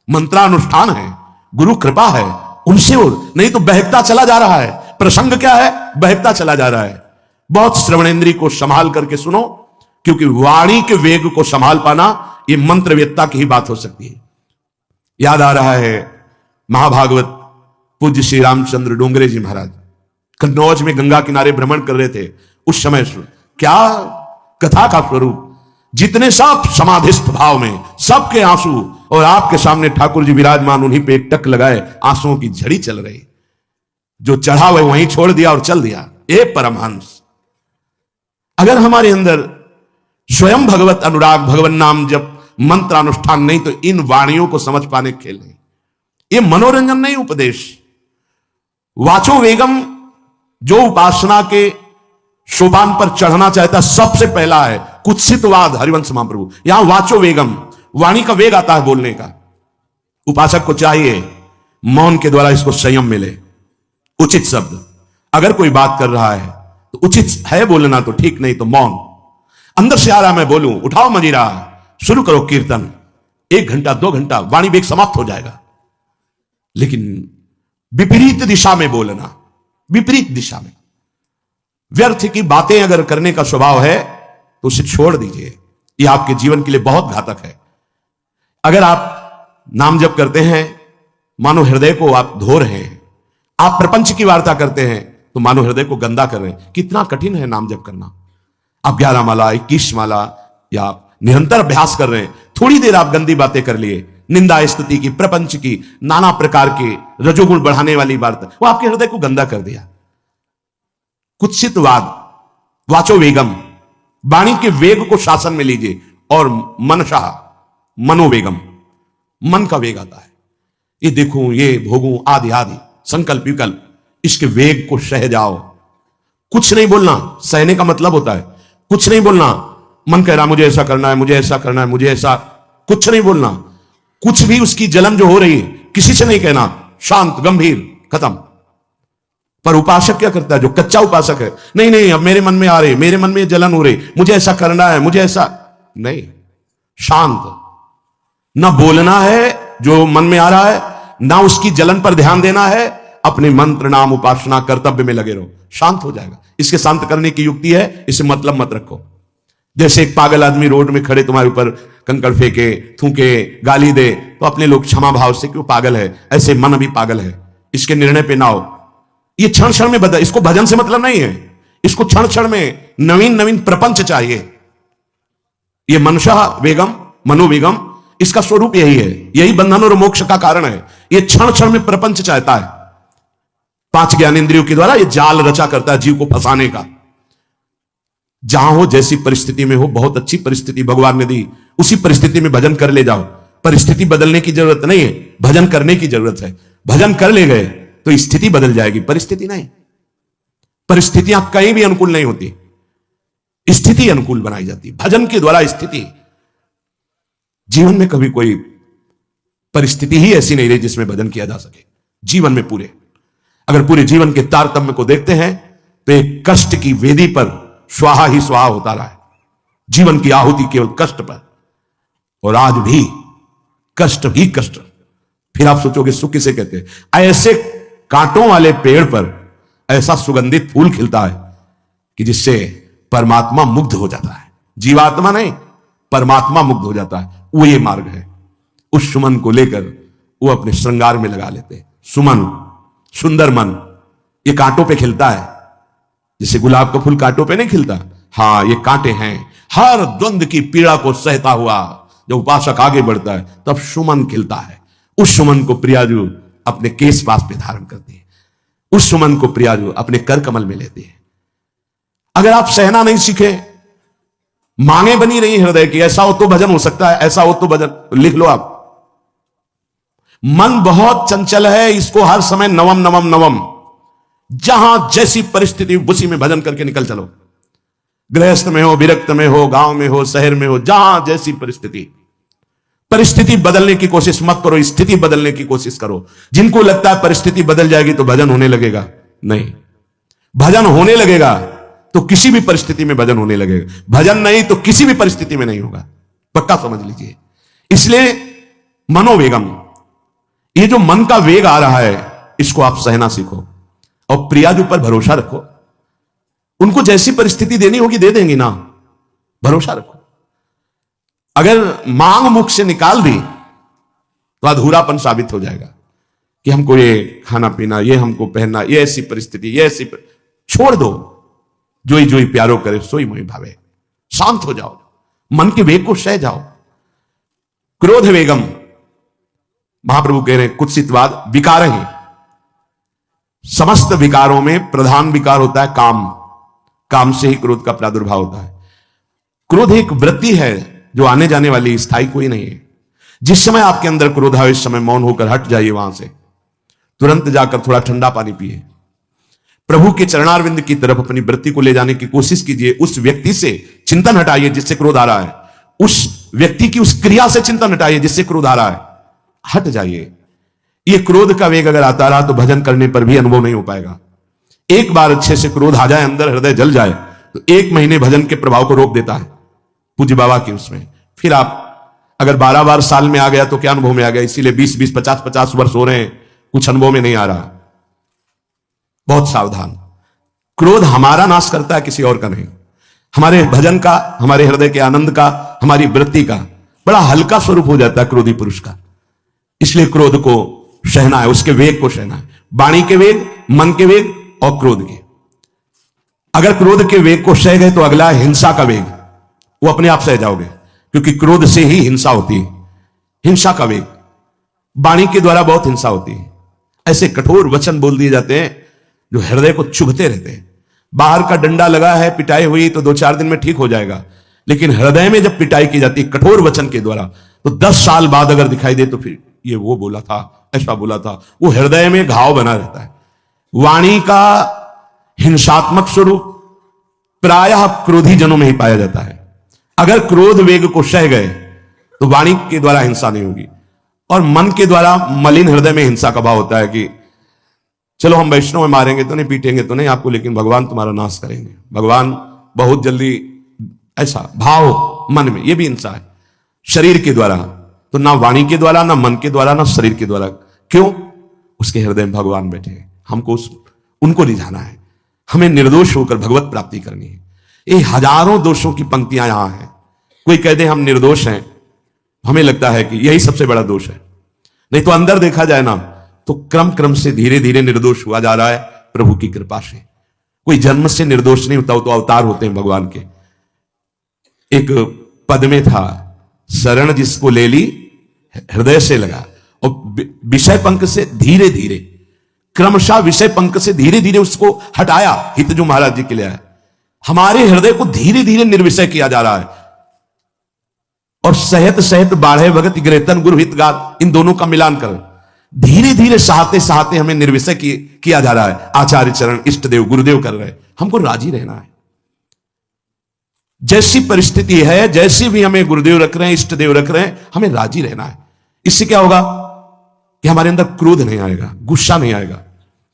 मंत्रानुष्ठान है, गुरु कृपा है, उनसे और नहीं तो बहकता चला जा रहा है। प्रसंग क्या है? बहकता चला जा रहा है। बहुत श्रवणेंद्रिय को संभाल करके सुनो, क्योंकि वाणी के वेग को संभाल पाना यह मंत्रवेत्ता की ही बात हो सकती है। याद आ रहा है महाभागवत पूज्य श्री रामचंद्र डोंगरे जी महाराज कन्नौज में गंगा किनारे भ्रमण कर रहे थे। उस समय क्या कथा का स्वरूप, जितने सब समाधिस्थ भाव में, सबके आंसू, और आपके सामने ठाकुर जी विराजमान, उन्हीं पे एक टक लगाए, आंसुओं की झड़ी चल रही। जो चढ़ा हुआ वहीं छोड़ दिया और चल दिया। ए परमहंस, अगर हमारे अंदर स्वयं भगवत अनुराग, भगवत नाम जप, मंत्रानुष्ठान नहीं, तो इन वाणियों को समझ पाने खेल नहीं। ये मनोरंजन नहीं, उपदेश। वाचो वेगम जो उपासना के सोपान पर चढ़ना चाहता सबसे पहला है कुत्सितवाद। हरिवंश महाप्रभु, यहां वाचो वेगम, वाणी का वेग आता है बोलने का। उपासक को चाहिए मौन के द्वारा इसको संयम मिले, उचित शब्द। अगर कोई बात कर रहा है तो उचित है बोलना तो ठीक, नहीं तो मौन। अंदर से आ रहा मैं बोलूं, उठाओ मजीरा, शुरू करो कीर्तन, 1 घंटा 2 घंटा वाणी वेग समाप्त हो जाएगा। लेकिन विपरीत दिशा में बोलना, विपरीत दिशा में व्यर्थ की बातें अगर करने का स्वभाव है तो उसे छोड़ दीजिए, यह आपके जीवन के लिए बहुत घातक है। अगर आप नाम जप करते हैं, मानो हृदय को आप धो रहे हैं। आप प्रपंच की वार्ता करते हैं तो मानो हृदय को गंदा कर रहे हैं। कितना कठिन है नाम जप करना। आप 11 माला 21 माला या आप निरंतर अभ्यास कर रहे हैं, थोड़ी देर आप गंदी बातें कर लिए, निंदा स्तुति की, प्रपंच की, नाना प्रकार के रजोगुण बढ़ाने वाली बात, वो आपके हृदय को गंदा कर दिया। कुत्सितवाद, वाचो वेगम, वाणी के वेग को शासन में लीजिए। और मनशाह, मनोवेगम, मन का वेग आता है। ये देखूं, ये भोगूं, आदि आदि संकल्प विकल्प, इसके वेग को सह जाओ। कुछ नहीं बोलना, सहने का मतलब होता है कुछ नहीं बोलना। मन कह रहा मुझे ऐसा करना है, मुझे ऐसा करना है, मुझे ऐसा, कुछ नहीं बोलना। कुछ भी उसकी जलन जो हो रही है किसी से नहीं कहना, शांत गंभीर, खत्म। पर उपासक क्या करता है, जो कच्चा उपासक है, नहीं नहीं अब मेरे मन में आ रही, मेरे मन में जलन हो रही, मुझे ऐसा करना है, मुझे ऐसा नहीं। शांत, ना बोलना है जो मन में आ रहा है, ना उसकी जलन पर ध्यान देना है। अपने मंत्र नाम उपासना कर्तव्य में लगे रहो, शांत हो जाएगा। इसके शांत करने की युक्ति है, इसे मतलब मत रखो। जैसे एक पागल आदमी रोड में खड़े तुम्हारे ऊपर कंकड़ फेंके, थूके, गाली दे, तो अपने लोग क्षमा भाव से क्यों पागल है, ऐसे मन भी पागल है, इसके निर्णय पे ना हो। ये क्षण क्षण में बदल, इसको भजन से मतलब नहीं है, इसको क्षण क्षण में नवीन नवीन प्रपंच चाहिए। ये मनशा वेगम, मनोवेगम, इसका स्वरूप यही है, यही बंधन और मोक्ष का कारण है। ये क्षण क्षण में प्रपंच चाहता है। 5 ज्ञानेंद्रियों के द्वारा ये जाल रचा करता है जीव को फंसाने का। जहां हो, जैसी परिस्थिति में हो, बहुत अच्छी परिस्थिति भगवान ने दी, उसी परिस्थिति में भजन कर ले जाओ। परिस्थिति बदलने की जरूरत नहीं है, भजन करने की जरूरत है। भजन कर ले गए तो स्थिति बदल जाएगी, परिस्थिति नहीं। परिस्थितियां कहीं भी अनुकूल नहीं होती, स्थिति अनुकूल बनाई जाती। भजन के द्वारा स्थिति, जीवन में कभी कोई परिस्थिति ही ऐसी नहीं रही जिसमें भजन किया जा सके। जीवन में पूरे, अगर पूरे जीवन के तारतम्य को देखते हैं तो एक कष्ट की वेदी पर स्वाहा ही स्वाहा होता रहा है। जीवन की आहुति केवल कष्ट पर, और आज भी कष्ट ही कष्ट। फिर आप सोचोगे सुख किसे कहते हैं? ऐसे कांटों वाले पेड़ पर ऐसा सुगंधित फूल खिलता है कि जिससे परमात्मा मुग्ध हो जाता है। जीवात्मा नहीं, परमात्मा मुग्ध हो जाता है। वो ये मार्ग है। उस सुमन को लेकर वो अपने श्रृंगार में लगा लेते हैं। सुमन, सुंदर मन, ये कांटों पे खिलता है। जैसे गुलाब का फूल कांटों पे नहीं खिलता, हां ये कांटे हैं। हर द्वंद की पीड़ा को सहता हुआ जब उपासक आगे बढ़ता है तब सुमन खिलता है। उस सुमन को प्रियाजू अपने केश पास पे धारण करती है, उस सुमन को प्रियाजू अपने कर कमल में लेती है। अगर आप सहना नहीं सीखे, मांगे बनी रही हृदय की, ऐसा हो तो भजन हो सकता है, ऐसा हो तो भजन, लिख लो आप। मन बहुत चंचल है, इसको हर समय नवम नवम नवम, जहां जैसी परिस्थिति उसी में भजन करके निकल चलो। गृहस्थ में हो, विरक्त में हो, गांव में हो, शहर में हो, जहां जैसी परिस्थिति, परिस्थिति बदलने की कोशिश मत करो, स्थिति बदलने की कोशिश करो। जिनको लगता है परिस्थिति बदल जाएगी तो भजन होने लगेगा, नहीं। भजन होने लगेगा तो किसी भी परिस्थिति में भजन होने लगेगा, भजन नहीं तो किसी भी परिस्थिति में नहीं होगा, पक्का समझ लीजिए। इसलिए मनोवेगम, ये जो मन का वेग आ रहा है, इसको आप सहना सीखो और प्रियाजू पर भरोसा रखो। उनको जैसी परिस्थिति देनी होगी दे देंगी ना, भरोसा रखो। अगर मांग मुख से निकाल दी तो अधूरापन साबित हो जाएगा कि हमको ये खाना पीना, ये हमको पहनना, ये ऐसी परिस्थिति, ये ऐसी छोड़ दो। जोई जोई प्यारो करे सोई मोई भावे। शांत हो जाओ, मन के वेग को सह जाओ। क्रोध वेगम, महाप्रभु कह रहे हैं कुत्सितवाद विकार ही। समस्त विकारों में प्रधान विकार होता है काम। काम से ही क्रोध का प्रादुर्भाव होता है। क्रोध एक वृत्ति है जो आने जाने वाली, स्थायी कोई नहीं है। जिस समय आपके अंदर क्रोध आए उस समय मौन होकर हट जाइए वहां से, तुरंत जाकर थोड़ा ठंडा पानी पिए, प्रभु के चरणारविंद की तरफ अपनी वृत्ति को ले जाने की कोशिश कीजिए। उस व्यक्ति से चिंतन हटाइए जिससे क्रोध आ रहा है, उस व्यक्ति की उस क्रिया से चिंतन हटाइए जिससे क्रोध आ रहा है, हट जाइए। ये क्रोध का वेग अगर आता रहा तो भजन करने पर भी अनुभव नहीं हो पाएगा। एक बार अच्छे से क्रोध आ जाए, अंदर हृदय जल जाए, तो 1 महीने भजन के प्रभाव को रोक देता है पूज्य बाबा के उसमें। फिर आप अगर 12 बार साल में आ गया तो क्या अनुभव में आ गया? इसीलिए 20-20, 50-50 वर्ष हो रहे हैं, कुछ अनुभव में नहीं आ रहा। बहुत सावधान। क्रोध हमारा नाश करता है, किसी और का नहीं। हमारे भजन का, हमारे हृदय के आनंद का, हमारी वृत्ति का बड़ा हल्का स्वरूप हो जाता है क्रोधी पुरुष का। इसलिए क्रोध को सहना है, उसके वेग को सहना है। वाणी के वेग, मन के वेग और क्रोध के। अगर क्रोध के वेग को सह गए तो अगला है हिंसा का वेग, वो अपने आप सह जाओगे, क्योंकि क्रोध से ही हिंसा होती है। हिंसा का वेग, वाणी के द्वारा बहुत हिंसा होती है। ऐसे कठोर वचन बोल दिए जाते हैं जो हृदय को चुभते रहते हैं। बाहर का डंडा लगा है, पिटाई हुई तो 2-4 दिन में ठीक हो जाएगा, लेकिन हृदय में जब पिटाई की जाती है कठोर वचन के द्वारा, तो 10 साल बाद अगर दिखाई दे तो फिर ये वो बोला था, ऐसा बोला था, वो हृदय में घाव बना रहता है। वाणी का हिंसात्मक स्वरूप प्रायः क्रोधी जनों में ही पाया जाता है। अगर क्रोध वेग को सह गए तो वाणी के द्वारा हिंसा नहीं होगी। और मन के द्वारा मलिन हृदय में हिंसा का भाव होता है कि चलो हम वैष्णव में मारेंगे तो नहीं, पीटेंगे तो नहीं आपको, लेकिन भगवान तुम्हारा नाश करेंगे, भगवान बहुत जल्दी, ऐसा भाव मन में, यह भी हिंसा है। शरीर के द्वारा तो ना वाणी के द्वारा, ना मन के द्वारा, ना शरीर के द्वारा। क्यों? उसके हृदय में भगवान बैठे हैं, हमको उनको रिझाना है, हमें निर्दोष होकर भगवत प्राप्ति करनी है। ये हजारों दोषों की पंक्तियां यहां हैं। कोई कह दे हम निर्दोष हैं, हमें लगता है कि यही सबसे बड़ा दोष है। नहीं तो अंदर देखा जाए ना तो क्रम क्रम से धीरे धीरे निर्दोष हुआ जा रहा है प्रभु की कृपा से। कोई जन्म से निर्दोष नहीं होता, वो तो अवतार होते हैं भगवान के। एक पद में था, शरण जिसको ले ली हृदय से लगा, और विषय पंख से धीरे धीरे, क्रमशः विषय पंख से धीरे धीरे उसको हटाया। हित जो महाराज जी के लिए आया, हमारे हृदय को धीरे धीरे निर्विषय किया जा रहा है। और सहत सहत बाढ़े भगत ग्रेतन गुरु हित गात, इन दोनों का मिलान कर धीरे धीरे सहाते सहाते हमें निर्विषय किया जा रहा है। आचार्य चरण, इष्ट देव, गुरुदेव कर रहे हैं, हमको राजी रहना है। जैसी परिस्थिति है, जैसी भी हमें गुरुदेव रख रहे हैं, इष्ट देव रख रहे हैं, हमें राजी रहना है। इससे क्या होगा कि हमारे अंदर क्रोध नहीं आएगा, गुस्सा नहीं आएगा।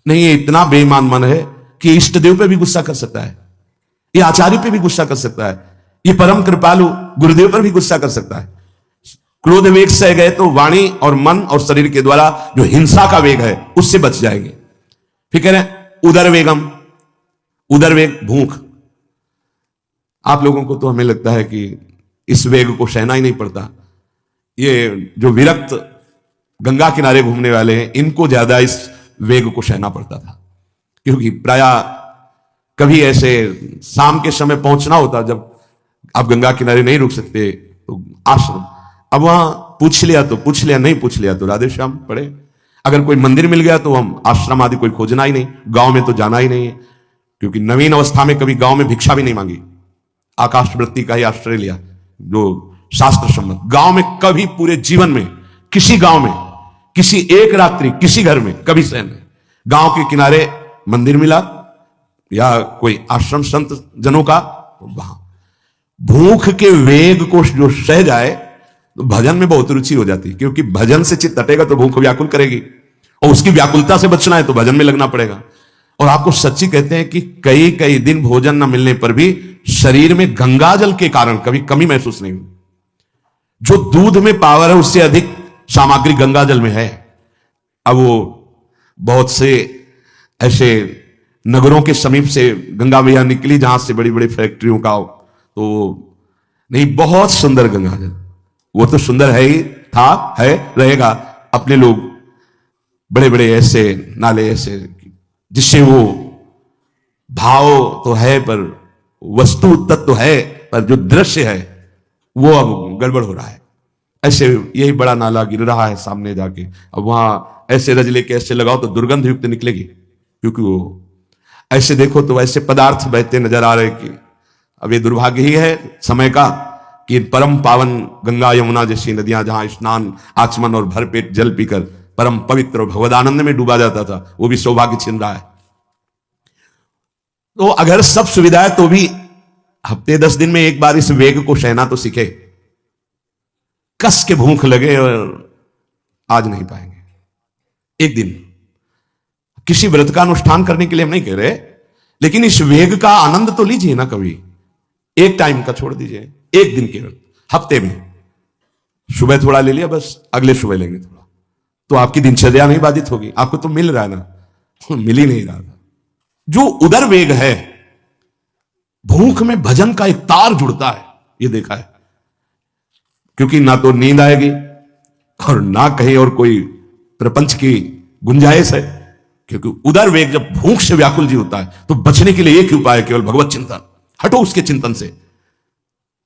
नहीं, ये इतना बेईमान मन है कि इष्ट देव पे भी गुस्सा कर सकता है, ये आचार्य पे भी गुस्सा कर सकता है, ये परम कृपालु गुरुदेव पर भी गुस्सा कर सकता है। क्रोध वेग से गए तो वाणी और मन और शरीर के द्वारा जो हिंसा का वेग है उससे बच जाएंगे। फिर कह रहे हैं उदर वेगम, उदर वेग भूख। आप लोगों को तो हमें लगता है कि इस वेग को सहना ही नहीं पड़ता। ये जो विरक्त गंगा किनारे घूमने वाले हैं, इनको ज्यादा इस वेग को सहना पड़ता था, क्योंकि प्रायः कभी ऐसे शाम के समय पहुंचना होता, जब आप गंगा किनारे नहीं रुक सकते तो आश्रम, अब वहां पूछ लिया तो पूछ लिया, नहीं पूछ लिया तो राधे श्याम पड़े। अगर कोई मंदिर मिल गया तो हम आश्रम आदि कोई खोजना ही नहीं, गांव में तो जाना ही नहीं है, क्योंकि नवीन अवस्था में कभी गांव में भिक्षा भी नहीं मांगी। आकाश वृत्ति का ही आश्रय लिया जो शास्त्र सम्मत। गांव में कभी पूरे जीवन में किसी गांव में किसी एक रात्रि किसी घर में कभी सहन नहीं। गांव के किनारे मंदिर मिला या कोई आश्रम संत जनों का, वहां भूख के वेग को जो सह जाए तो भजन में बहुत रुचि हो जाती है, क्योंकि भजन से चित्त हटेगा तो भूख व्याकुल करेगी, और उसकी व्याकुलता से बचना है तो भजन में लगना पड़ेगा। और आपको सच्ची कहते हैं कि कई कई दिन भोजन न मिलने पर भी शरीर में गंगाजल के कारण कभी कमी महसूस नहीं हुई। जो दूध में पावर है उससे अधिक सामग्री गंगाजल में है। अब वो बहुत से ऐसे नगरों के समीप से गंगा मैया निकली जहां से बड़ी बड़ी फैक्ट्रियों का, तो नहीं, बहुत सुंदर गंगाजल, वो तो सुंदर है ही, था, है, रहेगा। अपने लोग बड़े बड़े ऐसे नाले ऐसे जिससे वो भाव तो है पर वस्तु तत्व है, पर जो दृश्य है वो अब गड़बड़ हो रहा है। ऐसे यही बड़ा नाला गिर रहा है सामने जाके, अब वहां ऐसे रज लेके ऐसे लगाओ तो दुर्गंध युक्त निकलेगी, क्योंकि वो ऐसे देखो तो ऐसे पदार्थ बहते नजर आ रहे कि अब ये दुर्भाग्य ही है समय का कि परम पावन गंगा यमुना जैसी नदियां जहां स्नान आचमन और भरपेट जल पीकर परम पवित्र और भगवदानंद में डूबा जाता था, वो भी सौभाग्य छिन रहा है। तो अगर सब सुविधा है तो भी हफ्ते 10 दिन में एक बार इस वेग को सहना तो सीखे। कस के भूख लगे और आज नहीं पाएंगे। एक दिन किसी व्रत का अनुष्ठान करने के लिए हम नहीं कह रहे, लेकिन इस वेग का आनंद तो लीजिए ना कभी। एक टाइम का छोड़ दीजिए, एक दिन के हफ्ते में सुबह थोड़ा ले लिया, बस अगले सुबह लेंगे थोड़ा, तो आपकी दिनचर्या नहीं बाधित होगी। आपको तो मिल रहा है ना, मिल ही नहीं रहा था। जो उदर वेग है, भूख में भजन का एक तार जुड़ता है, ये देखा है। क्योंकि ना तो नींद आएगी और ना कहीं और कोई प्रपंच की गुंजाइश है। क्योंकि उदर वेग जब भूख से व्याकुल जी होता है तो बचने के लिए एक ही उपाय है, केवल भगवत चिंतन। हटो उसके चिंतन से।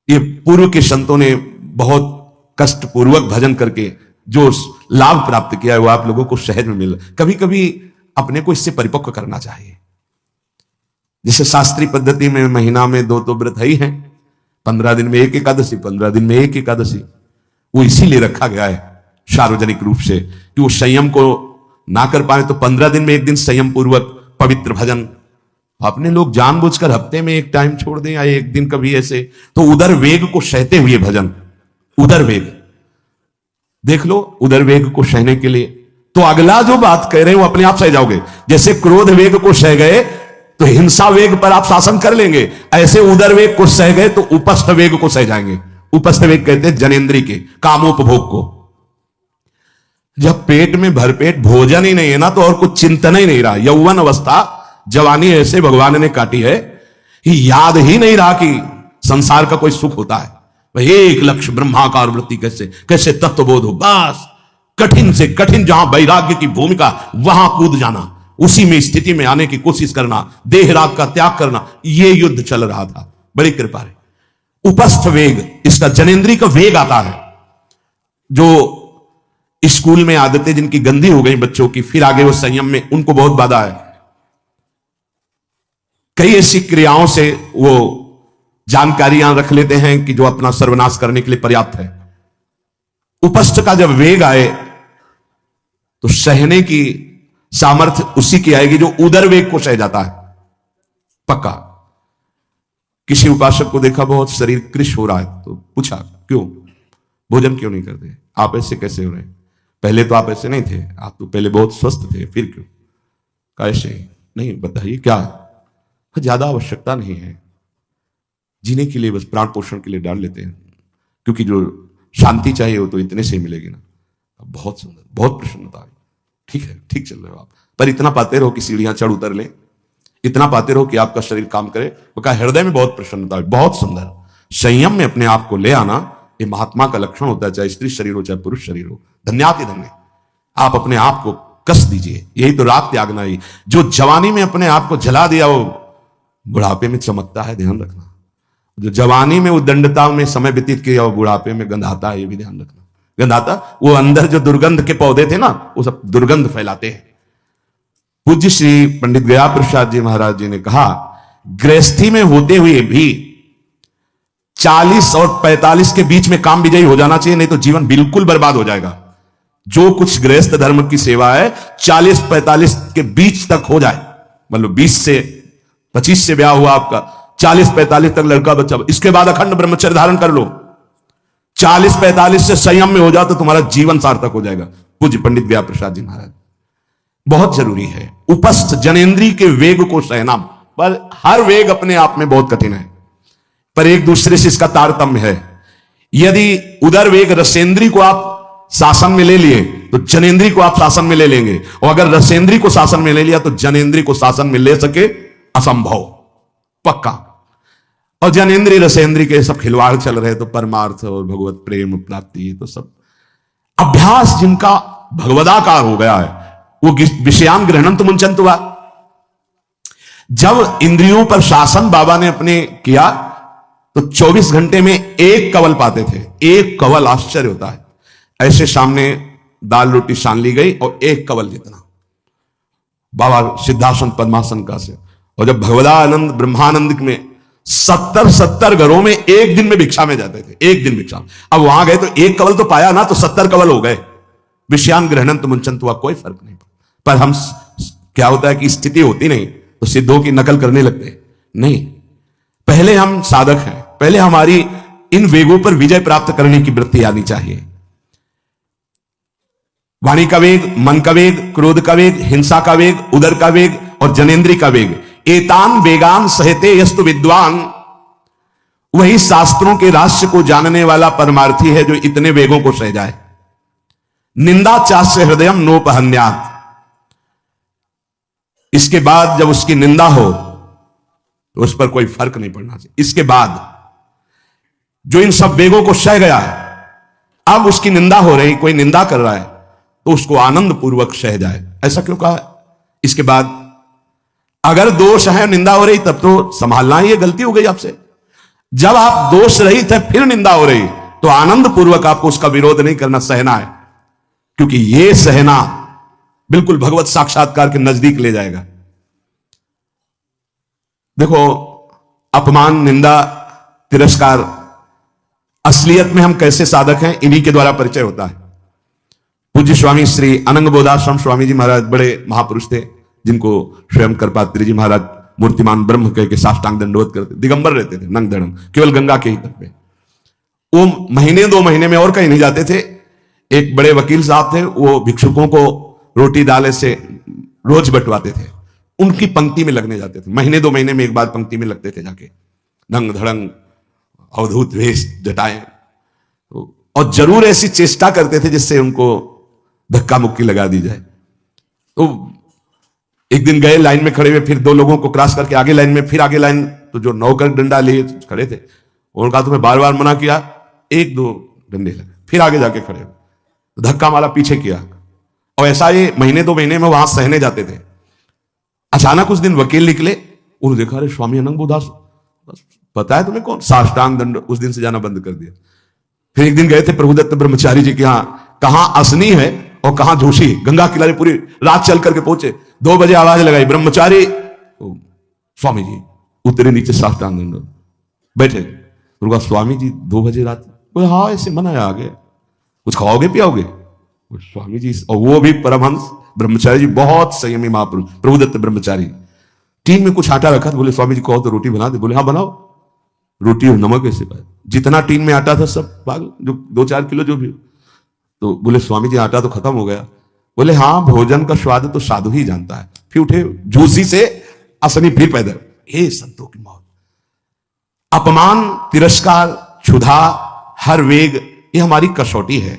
ये पूर्व के संतों ने बहुत कष्ट पूर्वक भजन करके जो लाभ प्राप्त किया है वो आप लोगों को सहज में मिल। कभी कभी अपने को इससे परिपक्व करना चाहिए। जैसे शास्त्रीय पद्धति में महीना में 2 तो व्रत ही हैं, 15 दिन में एक एकादशी, 15 दिन में एक एकादशी। वो इसीलिए रखा गया है सार्वजनिक रूप से कि वो संयम को ना कर पाए तो 15 दिन में एक दिन संयम पूर्वक पवित्र भजन। अपने लोग जानबूझकर हफ्ते में एक टाइम छोड़ दें या एक दिन कभी ऐसे, तो उदर वेग को सहते हुए भजन। उदर वेग देख लो, उदर वेग को सहने के लिए तो अगला जो बात कह रहे हैं वो अपने आप सह जाओगे। जैसे क्रोध वेग को सह गए तो हिंसा वेग पर आप शासन कर लेंगे, ऐसे उदर वेग को सह गए तो उपस्थ वेग को सह जाएंगे। उपस्थ वेग कहते हैं जनेंद्री के कामोपभोग को। जब पेट में भरपेट भोजन ही नहीं है ना तो और कुछ चिंतन ही नहीं रहा। यौवन अवस्था जवानी ऐसे भगवान ने काटी है, याद ही नहीं रहा कि संसार का कोई सुख होता है। भाई एक लक्ष्य ब्रह्माकार वृत्ति कैसे कैसे तत्वबोध हो, बस कठिन से कठिन जहां वैराग्य की भूमिका वहां कूद जाना, उसी में स्थिति में आने की कोशिश करना, देह राग का त्याग करना, ये युद्ध चल रहा था। बड़ी कृपा है। उपस्थ वेग, इसका जनेंद्री का वेग आता है। जो स्कूल में आदतें जिनकी गंदी हो गई बच्चों की, फिर आगे वो संयम में, उनको बहुत बाधा है। कई ऐसी क्रियाओं से वो जानकारियां रख लेते हैं कि जो अपना सर्वनाश करने के लिए पर्याप्त है। उपस्थ का जब वेग आए तो सहने की सामर्थ्य उसी की आएगी जो उदर वेग को सह जाता है। पक्का। किसी उपासक को देखा बहुत शरीर कृश हो रहा है तो पूछा क्यों, भोजन क्यों नहीं करते, आप ऐसे कैसे हो रहे हैं, पहले तो आप ऐसे नहीं थे, आप तो पहले बहुत स्वस्थ थे, फिर क्यों, कैसे नहीं, बताइए क्या, ज्यादा आवश्यकता नहीं है, जीने के लिए बस प्राण पोषण के लिए डाल लेते हैं, क्योंकि जो शांति चाहिए वो तो इतने से ही मिलेगी ना। बहुत सुंदर, बहुत प्रसन्नता है। ठीक है, ठीक चल रहे हो आप, पर इतना पाते रहो कि सीढ़ियां चढ़ उतर ले, इतना पाते रहो कि आपका शरीर काम करे। वो कहा हृदय में बहुत प्रसन्नता है। बहुत सुंदर। संयम में अपने आप को ले आना ये महात्मा का लक्षण होता है, चाहे स्त्री शरीर हो चाहे पुरुष शरीर हो। धन्याति धन्य। आप अपने आप को कस दीजिए, यही तो राग त्यागना ही। जो जवानी में अपने आप को जला दिया वो बुढ़ापे में चमकता है, ध्यान रखना। जो जवानी में उद्दंडता में समय व्यतीत किया वो बुढ़ापे में गंधाता है, ये भी ध्यान रखना। गंधाता, वो अंदर जो दुर्गंध के पौधे थे ना वो सब दुर्गंध फैलाते हैं। पूज्य श्री पंडित गया प्रसाद जी महाराज जी ने कहा, गृहस्थी में होते हुए भी 40 और 45 के बीच में काम विजयी हो जाना चाहिए, नहीं तो जीवन बिल्कुल बर्बाद हो जाएगा। जो कुछ गृहस्थ धर्म की सेवा है 40-45 के बीच तक हो जाए, मतलब 20 से 25 से ब्याह हुआ आपका, 40-45 तक लड़का बच्चा, इसके बाद अखंड ब्रह्मचर्य धारण कर लो। 40-45 से संयम में हो जाओ तो तुम्हारा जीवन सार्थक हो जाएगा। पूज्य पंडित गया प्रसाद जी महाराज। बहुत जरूरी है उपस्थ जनेंद्री के वेग को सहना, पर हर वेग अपने आप में बहुत कठिन है, पर एक दूसरे से इसका तारतम्य है। यदि उदर वेग रसेंद्री को आप शासन में ले लिए तो जनेंद्री को आप शासन में ले लेंगे, और अगर रसेंद्री को शासन में ले लिया तो जनेंद्री को शासन में ले सके असंभव। पक्का। और जनेंद्री रसेंद्री के सब खिलवाड़ चल रहे तो परमार्थ और भगवत प्रेम प्राप्ति, तो सब अभ्यास जिनका भगवदाकार हो गया है वो विषयान ग्रहणंत मुंचंत हुआ। जब इंद्रियों पर शासन बाबा ने अपने किया तो 24 घंटे में एक कवल पाते थे। एक कवल, आश्चर्य होता है। ऐसे सामने दाल रोटी सान ली गई और एक कवल जितना बाबा सिद्धासन पद्मासन का से। और जब भगवदानंद ब्रह्मानंद में 70 घरों में एक दिन में भिक्षा में जाते थे, एक दिन भिक्षा। अब वहां गए तो एक कवल तो पाया ना, तो 70 कवल हो गए। विषयान ग्रहणंत मुंचंत हुआ, कोई फर्क नहीं। पर हम क्या होता है कि स्थिति होती नहीं तो सिद्धों की नकल करने लगते नहीं। पहले हम साधक हैं, पहले हमारी इन वेगों पर विजय प्राप्त करने की वृत्ति आनी चाहिए। वाणी का वेग, मन का वेग, क्रोध का वेग, हिंसा का वेग, उदर का वेग और जनेंद्री का वेग, एतान वेगान सहते यस्तु विद्वान वही शास्त्रों के रहस्य को जानने वाला परमार्थी है जो इतने वेगों को सह जाए। निंदा चास्य हृदयम नोपहन्यात। इसके बाद जब उसकी निंदा हो तो उस पर कोई फर्क नहीं पड़ना चाहिए। इसके बाद जो इन सब वेगों को सह गया, अब उसकी निंदा हो रही, कोई निंदा कर रहा है तो उसको आनंद पूर्वक सह जाए। ऐसा क्यों कहा? इसके बाद अगर दोष है, निंदा हो रही, तब तो संभालना ही, ये गलती हो गई आपसे। जब आप दोष रहित है फिर निंदा हो रही तो आनंद पूर्वक आपको उसका विरोध नहीं करना, सहना है, क्योंकि यह सहना बिल्कुल भगवत साक्षात्कार के नजदीक ले जाएगा। देखो, अपमान, निंदा, तिरस्कार, असलियत में हम कैसे साधक हैं, इन्हीं के द्वारा परिचय होता है। पूज्य स्वामी श्री अनंग बोधाश्रम स्वामी जी महाराज बड़े महापुरुष थे, जिनको स्वयं करपात्री जी महाराज मूर्तिमान ब्रह्म कह के साष्टांग दंडवत करते, दिगंबर रहते थे, नंग धड़म, केवल गंगा के ही तट पे। वो महीने 2 महीने में और कहीं नहीं जाते थे। एक बड़े वकील साहब थे, वो भिक्षुकों को रोटी दाले से रोज बंटवाते थे, उनकी पंक्ति में लगने जाते थे। महीने 2 महीने में एक बार पंक्ति में लगते थे जाके, नंग धड़ंग, अवधूत वेश, जटाएं, और जरूर ऐसी चेष्टा करते थे जिससे उनको धक्का मुक्की लगा दी जाए। तो एक दिन गए, लाइन में खड़े हुए, फिर 2 लोगों को क्रॉस करके आगे लाइन में, फिर आगे लाइन, तो जो नौकर डंडा लिए खड़े थे उन्होंने कहा तुम्हें बार बार मना किया, 1-2 डंडे लगे, फिर आगे जाके खड़े, तो धक्का मारा, पीछे किया। और ऐसा ये महीने 2 महीने में वहां सहने जाते थे। अचानक उस दिन वकील निकले, उन्होंने देखा, अरे स्वामी अनंग बोधास, पता है तुम्हें कौन? साष्टांग दंड, उस दिन से जाना बंद कर दिया। फिर एक दिन गए थे प्रभुदत्त ब्रह्मचारी जी के यहां, कहां असनी है और कहां जोशी, गंगा किनारे पूरी रात चल करके पहुंचे। 2 बजे आवाज लगाई, ब्रह्मचारी, स्वामी जी उतरे नीचे, साष्टांग दंड बैठे। उनका स्वामी जी 2 बजे रात, बोले हाँ ऐसे मना है, आगे कुछ खाओगे पियाओगे? स्वामी जी, और वो भी परमहंस ब्रह्मचारी जी, बहुत संयमी महापुरुष प्रभुदत्त ब्रह्मचारी। टीन में कुछ आटा रखा था, बोले स्वामी जी कहो तो रोटी बना दे। बोले हाँ बनाओ। रोटी और नमक ऐसे पाए, जितना टीन में आटा था सब पागल, जो 2-4 किलो जो भी। तो बोले स्वामी जी आटा तो खत्म हो गया। बोले हाँ, भोजन का स्वाद तो साधु ही जानता है। फिर उठे, झूसी से असनी फिर पैदल। हे संतों की मौत, अपमान, तिरस्कार, क्षुधा, हर वेग, ये हमारी कसौटी है।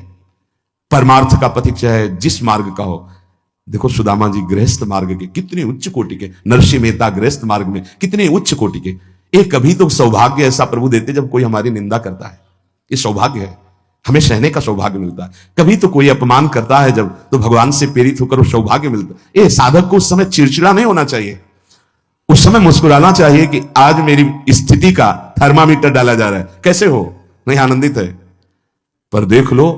परमार्थ का पथिक चाहे जिस मार्ग का हो। देखो सुदामा जी गृहस्थ मार्ग के कितने उच्च कोटि के, नरसिंह मेहता गृहस्थ मार्ग में कितने उच्च कोटि के। एक कभी तो सौभाग्य ऐसा प्रभु देते जब कोई हमारी निंदा करता है, ये सौभाग्य है, हमें सहने का सौभाग्य मिलता है। कभी तो कोई अपमान करता है जब, तो भगवान से प्रेरित होकर वो सौभाग्य मिलता है। ये साधक को उस समय चिड़चिड़ा नहीं होना चाहिए, उस समय मुस्कुराना चाहिए कि आज मेरी स्थिति का थर्मामीटर डाला जा रहा है, कैसे हो, नहीं आनंदित है। पर देख लो,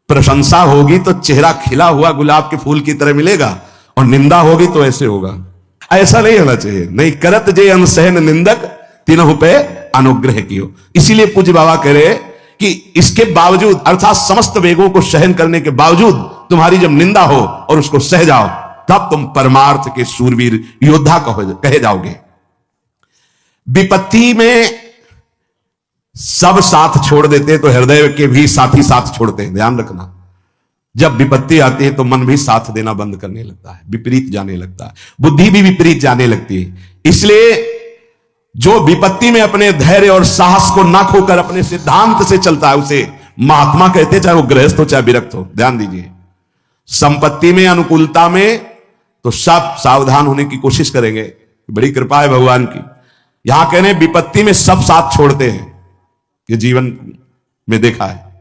प्रशंसा होगी तो चेहरा खिला हुआ गुलाब के फूल की तरह मिलेगा, और निंदा होगी तो ऐसे होगा। ऐसा नहीं होना चाहिए। नहीं करत जे अनसहन निंदक, तीनों पे अनुग्रह कियो। इसीलिए पूज्य बाबा कह रहे कि इसके बावजूद, अर्थात समस्त वेगों को सहन करने के बावजूद, तुम्हारी जब निंदा हो और उसको सह जाओ, तब तुम परमार्थ के सूरवीर योद्धा कहे जाओगे। विपत्ति में सब साथ छोड़ देते तो हृदय के भी साथी साथ छोड़ते हैं, ध्यान रखना। जब विपत्ति आती है तो मन भी साथ देना बंद करने लगता है, विपरीत जाने लगता है, बुद्धि भी विपरीत जाने लगती है। इसलिए जो विपत्ति में अपने धैर्य और साहस को ना खोकर अपने सिद्धांत से चलता है, उसे महात्मा कहते हैं, चाहे वो गृहस्थ हो चाहे विरक्त हो। ध्यान दीजिए, संपत्ति में, अनुकूलता में तो सब सावधान होने की कोशिश करेंगे, बड़ी कृपा है भगवान की। यहां कह रहे हैं विपत्ति में सब साथ छोड़ते हैं, ये जीवन में देखा है।